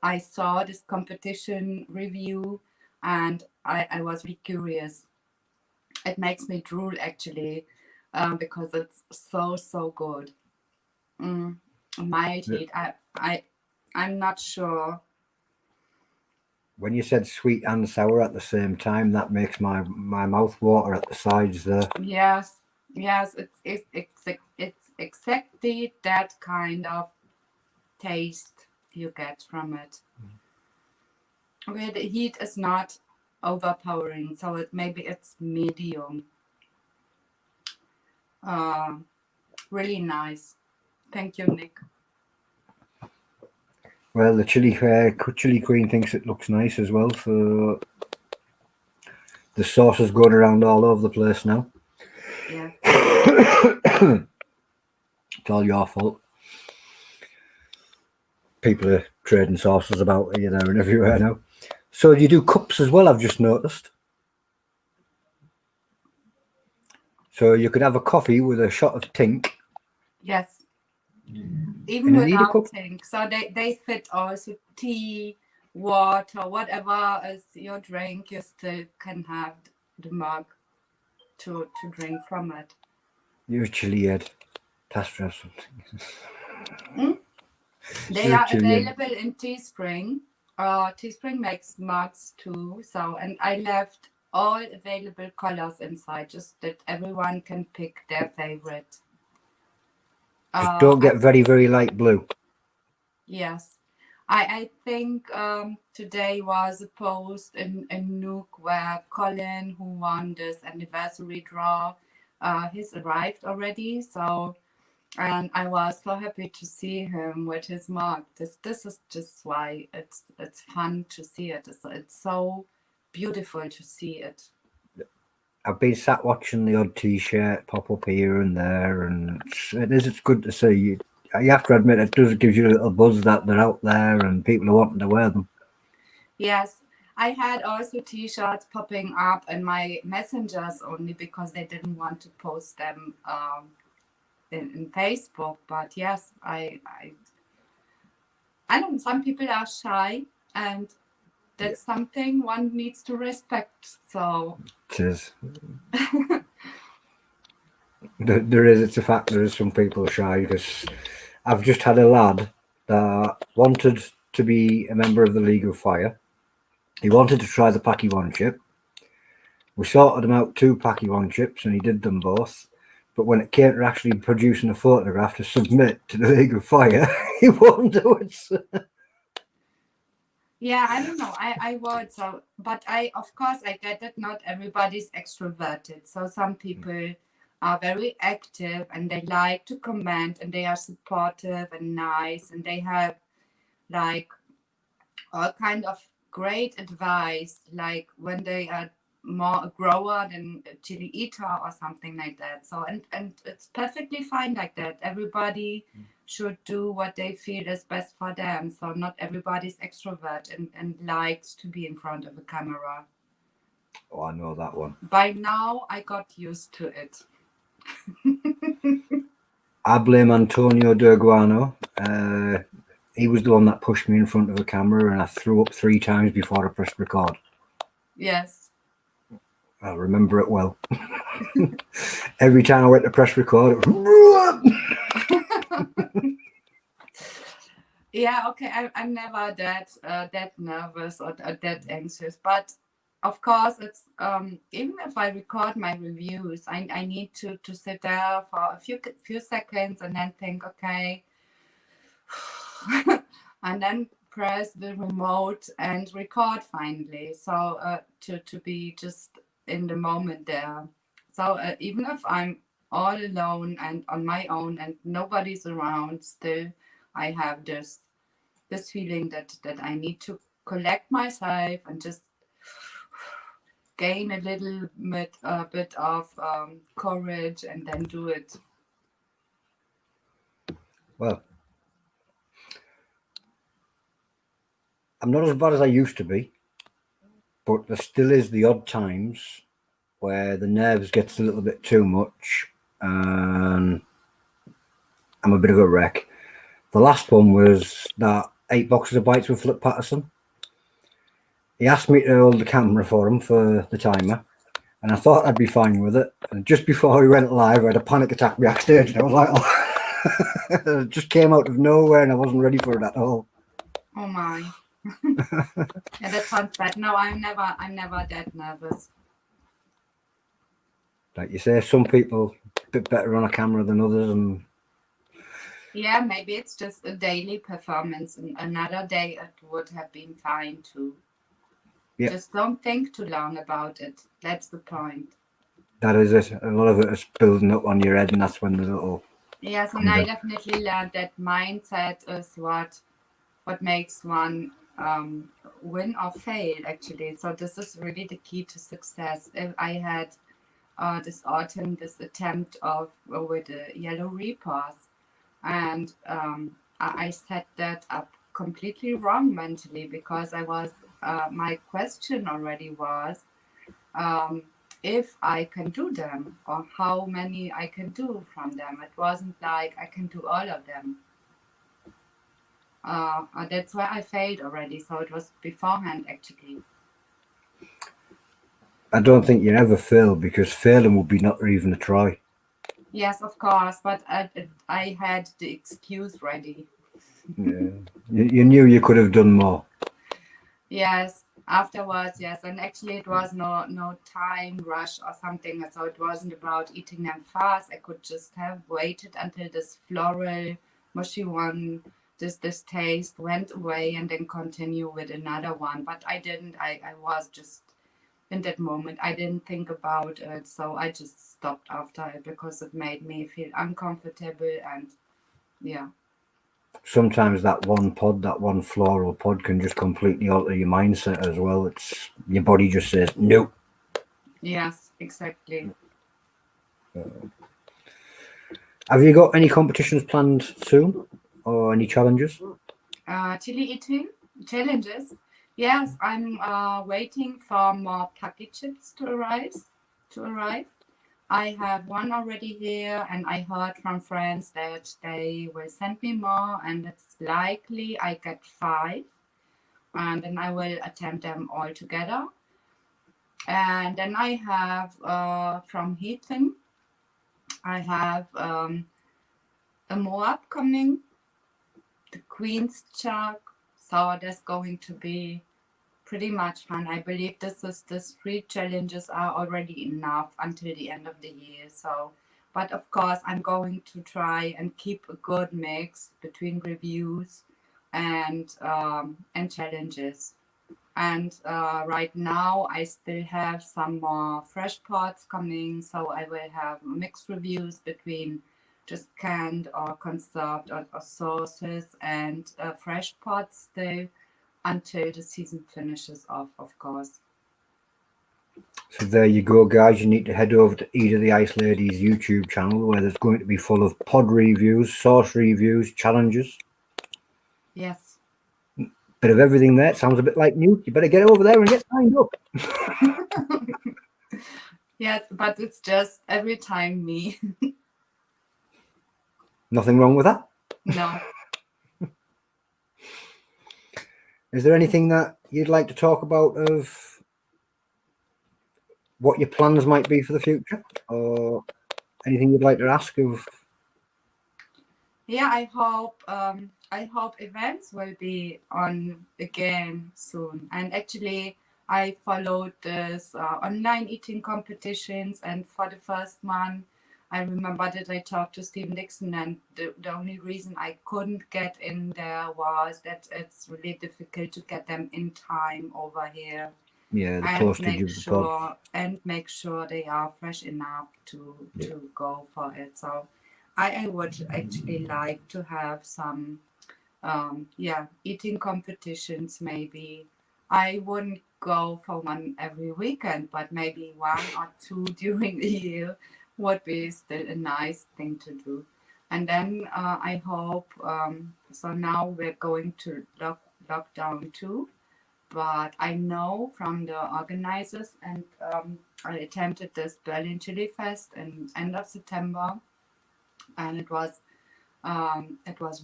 I saw this competition review and I was really curious. It makes me drool actually, because it's so good. Mild heat. I'm not sure. When you said sweet and sour at the same time, that makes my mouth water at the sides there. Yes, it's exactly that kind of taste you get from it. Where the heat is not overpowering, so maybe it's medium. Really nice. Thank you, Nick. Well, the chili queen thinks it looks nice as well, so the sauce is going around all over the place now. Yes. It's all your fault. People are trading sauces about here, there, and everywhere now. So you do cups as well, I've just noticed. So you could have a coffee with a shot of tink. Yes. Even In an Edda without cup? think. So they fit also tea, water, whatever is your drink, you still can have the mug to drink from it. You're a Chilli-head. Has to have something. They You're a are Chilli-head. available in Teespring. Teespring makes mugs too. So, and I left all available colors inside, just that everyone can pick their favorite. Just don't get very, very light blue. Yes. I think today was a post in NEUK where Colin, who won this anniversary draw, he's arrived already. So, and I was so happy to see him with his mug. This is just why it's fun to see it. It's so beautiful to see it. I've been sat watching the odd T-shirt pop up here and there, and it's good to see. You have to admit, it does give you a little buzz that they're out there and people are wanting to wear them. Yes, I had also T-shirts popping up in my messengers only because they didn't want to post them in Facebook. But yes, I don't. Some people are shy, and that's something one needs to respect. So It is. There is. It's a fact. There is some people shy because I've just had a lad that wanted to be a member of the League of Fire. He wanted to try the Packy One chip. We sorted him out 2 Packy One chips, and he did them both. But when it came to actually producing a photograph to submit to the League of Fire, he won't do it. yeah, I don't know. I would so, but of course I get it. Not everybody's extroverted. So some people are very active and they like to comment and they are supportive and nice and they have like all kind of great advice, like when they are more a grower than a chili eater or something like that. So and it's perfectly fine like that. Everybody should do what they feel is best for them. So not everybody's extrovert and likes to be in front of a camera. Oh, I know that one. By now I got used to it. I blame Antonio Derguano. He was the one that pushed me in front of the camera, and I threw up 3 times before I pressed record. Yes. I remember it well. Every time I went to press record, it was... Yeah, okay. I'm never that nervous or that anxious, but of course it's even if I record my reviews, I need to sit there for a few seconds and then think, okay, and then press the remote and record finally. So to be just in the moment there. So even if I'm all alone and on my own and nobody's around, still I have this feeling that I need to collect myself and just gain a little bit of courage and then do it. Well, I'm not as bad as I used to be, but there still is the odd times where the nerves gets a little bit too much and I'm a bit of a wreck. The last one was that 8 boxes of bites with Flip Patterson. He asked me to hold the camera for him for the timer, and I thought I'd be fine with it. And just before we went live, I had a panic attack backstage, and I was like, oh. It just came out of nowhere, and I wasn't ready for it at all. Oh my. Yeah, that sounds bad. No, I'm never that nervous. Like you say, some people a bit better on a camera than others, and yeah, maybe it's just a daily performance, and another day it would have been fine too. Yeah. Just don't think too long about it. That's the point. That is it. A lot of it is building up on your head, and that's when the little... Yes, and I definitely learned that mindset is what makes one win or fail, actually. So this is really the key to success. If I had this autumn this attempt of with the Yellow Reapers, and I set that up completely wrong mentally, because I was my question already was if I can do them, or how many I can do from them. It wasn't like I can do all of them. That's why I failed already. So it was beforehand, actually. I don't think you ever fail, because failing would be not even a try. Yes, of course, but I had the excuse ready. Yeah. You knew you could have done more. Yes, afterwards, yes, and actually it was no time rush or something, so it wasn't about eating them fast. I could just have waited until this floral mushy one, this taste went away, and then continue with another one. But I didn't. I was just in that moment. I didn't think about it, so I just stopped after it because it made me feel uncomfortable, and yeah. Sometimes that one floral pod can just completely alter your mindset as well. It's your body just says nope. Yes, exactly. Have you got any competitions planned soon, or any challenges? Chili eating challenges. Yes, I'm waiting for more puppy chips to arrive. I have one already here, and I heard from friends that they will send me more, and it's likely I get 5, and then I will attempt them all together. And then I have from Heathen, I have a Moab coming, the Queen's Chuck. So that's going to be pretty much fun. I believe this 3 challenges are already enough until the end of the year. So, but of course, I'm going to try and keep a good mix between reviews and challenges. And right now, I still have some more fresh pots coming, so I will have mixed reviews between just canned or conserved or sauces and fresh pots still, until the season finishes off, of course. So there you go, guys. You need to head over to Edda the Ice Lady's YouTube channel, where there's going to be full of pod reviews, sauce reviews, challenges, Yes. bit of everything there. It sounds a bit like NEUK. You better get over there and get signed up. Yeah, but it's just every time me. Nothing wrong with that. No. Is there anything that you'd like to talk about of what your plans might be for the future, or anything you'd like to ask of? Yeah, I hope events will be on again soon. And actually, I followed this online eating competitions, and for the first one, I remember that I talked to Stephen Dixon, and the only reason I couldn't get in there was that it's really difficult to get them in time over here, Yeah, the and postage of the pod. make sure they are fresh enough to go for it. So I would actually like to have some eating competitions. Maybe I wouldn't go for one every weekend, but maybe 1 or 2 during the year would be still a nice thing to do. And then I hope, so now we're going to lockdown too, but I know from the organizers, and I attempted this Berlin Chili Fest in end of September, and it was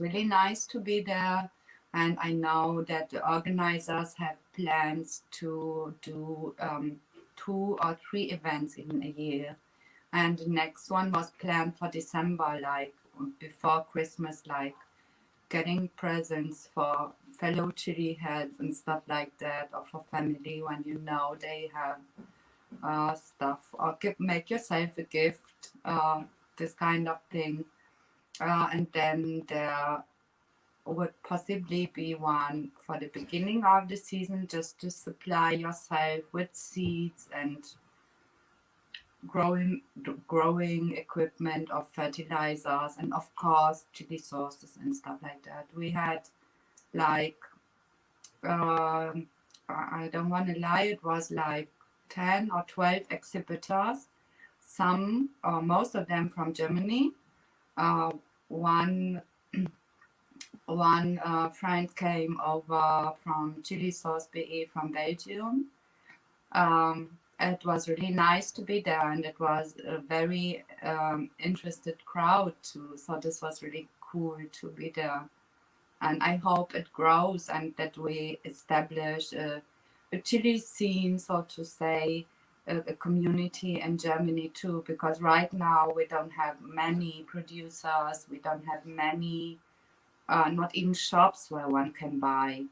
really nice to be there. And I know that the organizers have plans to do 2 or 3 events in a year, and the next one was planned for December, like before Christmas, like getting presents for fellow Chilli-heads and stuff like that, or for family when you know they have stuff, or make yourself a gift, this kind of thing. And then there would possibly be one for the beginning of the season, just to supply yourself with seeds and growing equipment of fertilizers, and of course chili sauces and stuff like that. We had like I don't want to lie, it was like 10 or 12 exhibitors, some or most of them from Germany. One one friend came over from Chili Sauce BE from Belgium. It was really nice to be there, and it was a very interested crowd too. So this was really cool to be there. And I hope it grows and that we establish a chili scene, so to say, a community in Germany too, because right now we don't have many producers, we don't have many, not even shops where one can buy.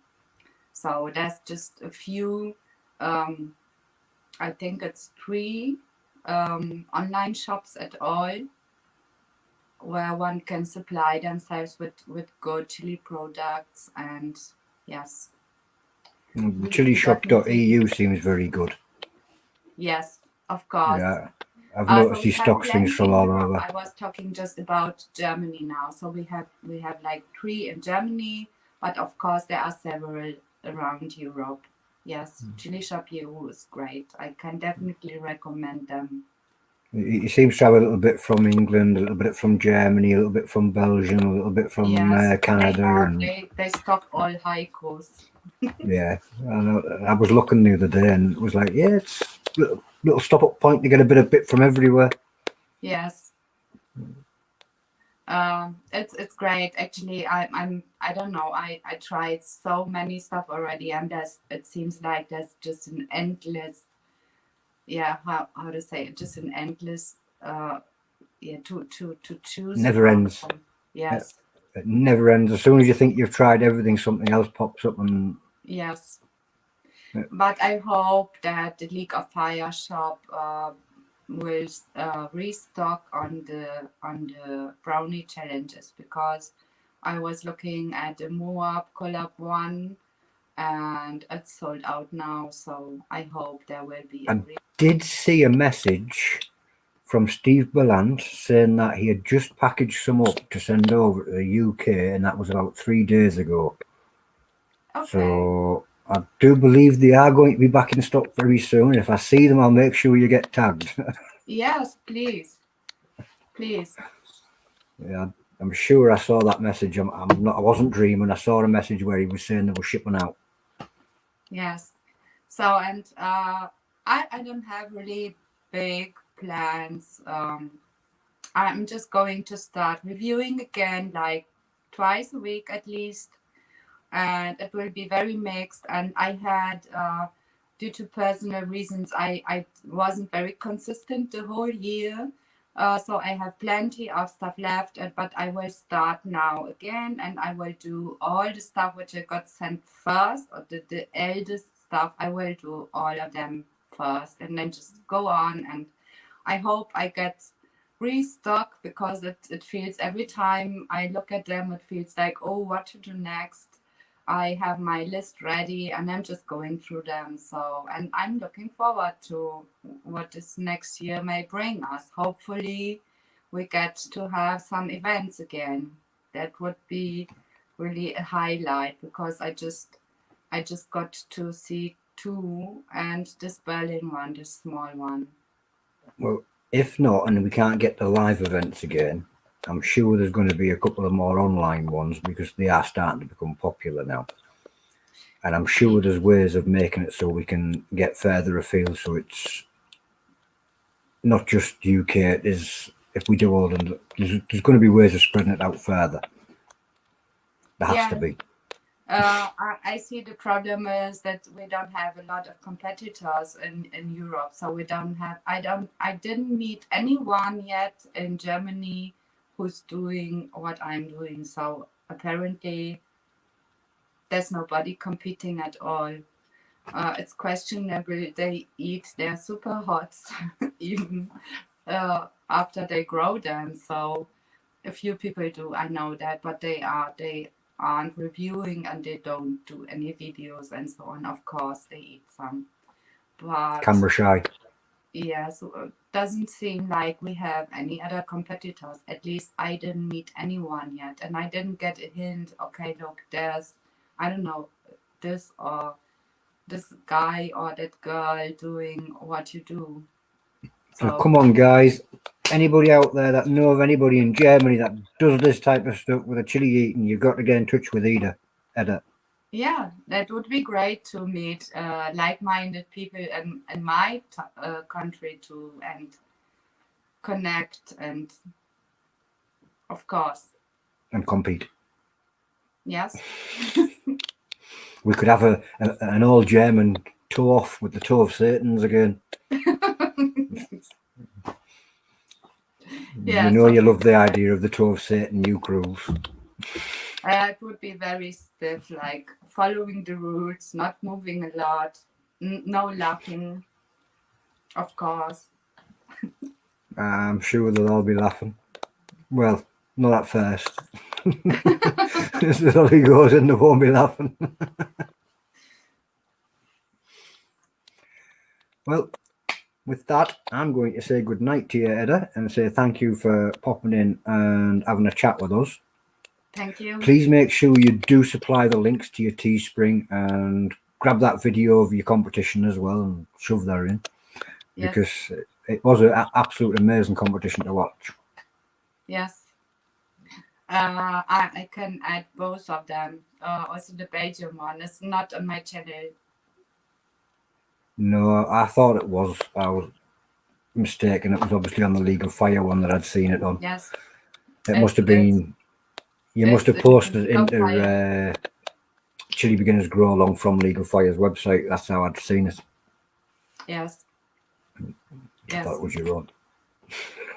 So there's just a few, I think it's 3 online shops at all, where one can supply themselves with good chili products. And yes, Chillishop.eu seems very good. yes, of course. Yeah, I've So noticed we he have stocks things plenty from in all Europe. over. I was talking just about Germany now. So we have like 3 in Germany, but of course there are several around Europe. Yes, Chili Shop EU is great. I can definitely recommend them. He seems to have a little bit from England, a little bit from Germany, a little bit from Belgium, a little bit from Yes, Canada, and they stock all Heikos. yeah. I was looking the other day, and it was like, yeah, it's a little stop-up point to get a bit from everywhere. Yes. It's great. Actually, I don't know. I tried so many stuff already, and it seems like there's just an endless, yeah, how to say it, just an endless yeah, to choose Never ends. Yes. It never ends. As soon as you think you've tried everything, something else pops up, and Yes. Yeah. But I hope that the League of Fire shop will restock on the brownie challenges, because I was looking at the Moab collab one and it's sold out now. So I hope there will be a did see a message from Steve Ballant saying that he had just packaged some up to send over to the UK, and that was about 3 days ago. Okay. So I do believe they are going to be back in stock very soon. If I see them, I'll make sure you get tagged. Yes, please. Please. Yeah, I'm sure I saw that message. I wasn't dreaming. I saw a message where he was saying they were shipping out. Yes. So, and I don't have really big plans. I'm just going to start reviewing again, like twice a week at least, and it will be very mixed. And I had, due to personal reasons, I wasn't very consistent the whole year. So I have plenty of stuff left, but I will start now again, and I will do all the stuff which I got sent first, or the eldest stuff. I will do all of them first, and then just go on. And I hope I get restock, because it feels, every time I look at them, it feels like, oh, what to do next. I have my list ready and I'm just going through them. So, and I'm looking forward to what this next year may bring us. Hopefully we get to have some events again. That would be really a highlight, because I just got to see 2, and this Berlin one, this small one. Well, if not, and we can't get the live events again, I'm sure there's going to be a couple of more online ones, because they are starting to become popular now. And I'm sure there's ways of making it so we can get further afield, so it's not just UK. It is, if we do all them, there's going to be ways of spreading it out further. There has to be. I see the problem is that we don't have a lot of competitors in Europe. So we don't have, I didn't meet anyone yet in Germany who's doing what I'm doing. So apparently there's nobody competing at all. It's questionable. They eat their super hots even after they grow them. So a few people do, I know that, but they aren't reviewing, and they don't do any videos and so on. Of course they eat some, but Camera shy. yeah, so it doesn't seem like we have any other competitors. At least I didn't meet anyone yet, and I didn't get a hint, okay, look, there's, I don't know, this or this guy or that girl doing what you do. So come on, guys, anybody out there that know of anybody in Germany that does this type of stuff with a chili eating, you've got to get in touch with Edda. Yeah, that would be great to meet like-minded people in my country too, and connect, and of course, And compete. yes. We could have an all German toe off with the toe of Satan's again. Yeah, you know, so you love the idea of the toe of Satan NEUK rules. it would be very stiff, like following the rules, not moving a lot, no laughing, of course. I'm sure they'll all be laughing. Well, not at first. As the lolly goes in, they won't be laughing. Well, with that, I'm going to say good night to you, Edda, and say thank you for popping in and having a chat with us. Thank you. Please make sure you do supply the links to your Teespring and grab that video of your competition as well and shove that in. Yes. Because it was an absolute amazing competition to watch. Yes. I can add both of them. Also the Belgium one. It's not on my channel. No, I thought it was. I was mistaken. It was obviously on the League of Fire one that I'd seen it on. Yes. It must have been. You must have posted it into Chili Beginners Grow Along from League of Fire's website. That's how I'd seen it. Yes. I Yes. thought it was your own.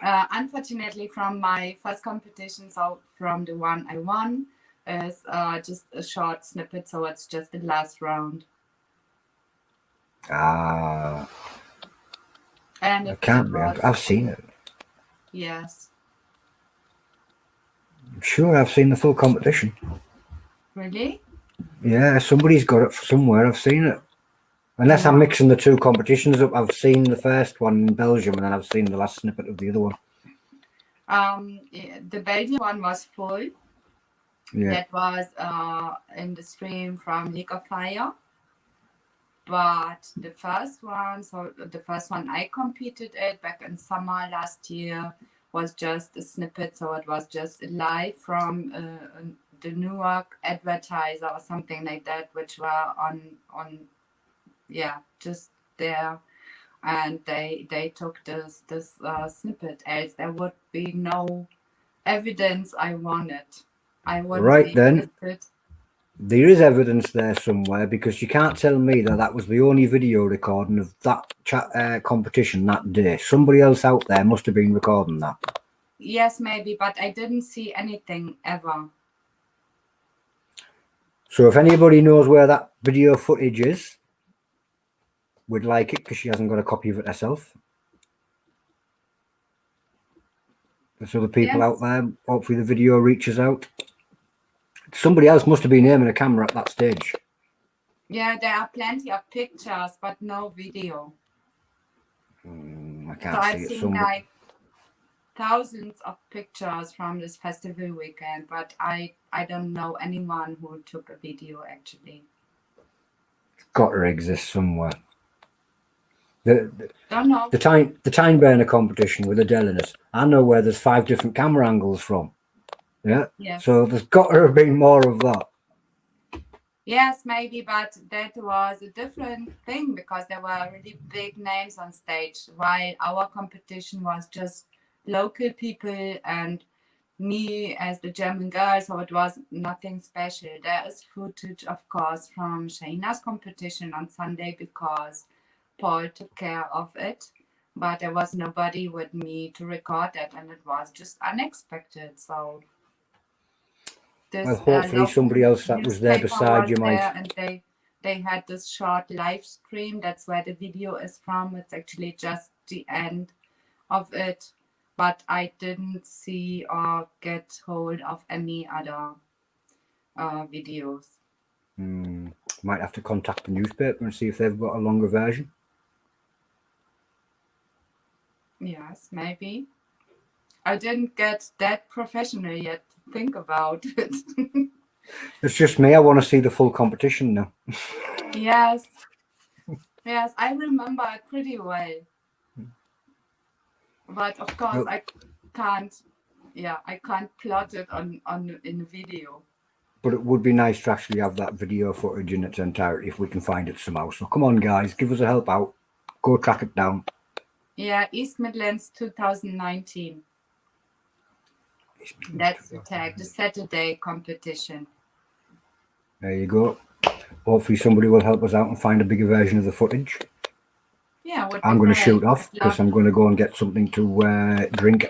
Unfortunately, from my first competition, so from the one I won, is just a short snippet, so it's just the last round. Ah, And it can't be. I've seen it. Yes. I'm sure I've seen the full competition. Really? Yeah, somebody's got it somewhere. I've seen it. Unless I'm mixing the two competitions up, I've seen the first one in Belgium and then I've seen the last snippet of the other one. The Belgian one was full. Yeah. That was in the stream from League of Fire. But the first one, so the first one I competed at back in summer last year, was just a snippet. So it was just live from the NEUK advertiser or something like that, which were on just there, and they took this snippet, as there would be no evidence I wanted. I wouldn't Right be then. interested. There is evidence there somewhere, because you can't tell me that that was the only video recording of that competition that day. Somebody else out there must have been recording that. Yes, maybe, but I didn't see anything ever. So if anybody knows where that video footage is, we'd like it, because she hasn't got a copy of it herself. So the people out there, hopefully the video reaches out. Somebody else must have been aiming a camera at that stage. Yeah, there are plenty of pictures, but no video. I can't So I've see it seen somewhere. like thousands of pictures from this festival weekend, but I don't know anyone who took a video actually. It's got to exist somewhere. Don't know. The time burner competition with Edda in it. I know where there's 5 different camera angles from. Yeah. Yes. So there's got to have been more of that. Yes, maybe, but that was a different thing because there were really big names on stage, while our competition was just local people and me as the German girl, so it was nothing special. There is footage, of course, from Shaina's competition on Sunday because Paul took care of it, but there was nobody with me to record that, and it was just unexpected. So this, Well, hopefully somebody else that was there beside you might. And they had this short live stream. That's where the video is from. It's actually just the end of it, but I didn't see or get hold of any other videos. Might have to contact the newspaper and see if they've got a longer version. Yes, maybe. I didn't get that professional yet to think about it. It's just me. I want to see the full competition now. Yes. Yes, I remember it pretty well. but of course Nope. I can't. Yeah, I can't plot it on in a video. But it would be nice to actually have that video footage in its entirety if we can find it somehow. So come on, guys, give us a help out. Go track it down. Yeah, East Midlands 2019. That's the tag, the Saturday competition. There you go. Hopefully somebody will help us out and find a bigger version of the footage. Yeah, would I'm be going to great. shoot off I'd because love- I'm going to go and get something to drink.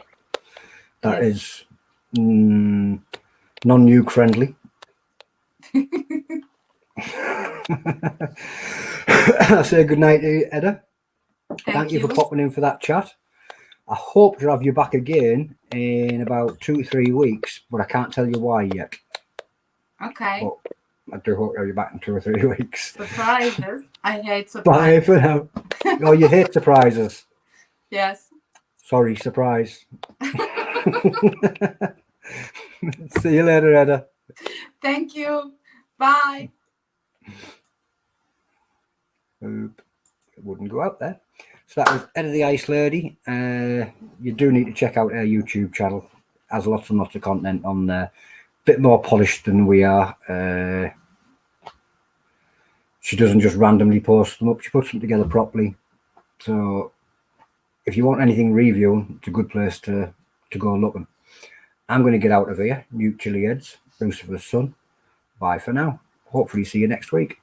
That Yes. is non-NEUK friendly. I say good night to you, Edda. Thank you for popping in for that chat. I hope to have you back again in about 2 to 3 weeks, but I can't tell you why yet. Okay. But I do hope to have you back in 2 or 3 weeks. Surprises. I hate Bye surprises. for now. Oh, you hate surprises. Yes. Sorry, surprise. See you later, Edda. Thank you. Bye. Oop, it wouldn't go out there. So that was Edda the Ice Lady. You do need to check out her YouTube channel. Has lots and lots of content on there. Bit more polished than we are. She doesn't just randomly post them up. She puts them together properly. So if you want anything reviewing, it's a good place to go looking. I'm going to get out of here. NEUK Chilli-heads. Lucifer's son. Bye for now. Hopefully see you next week.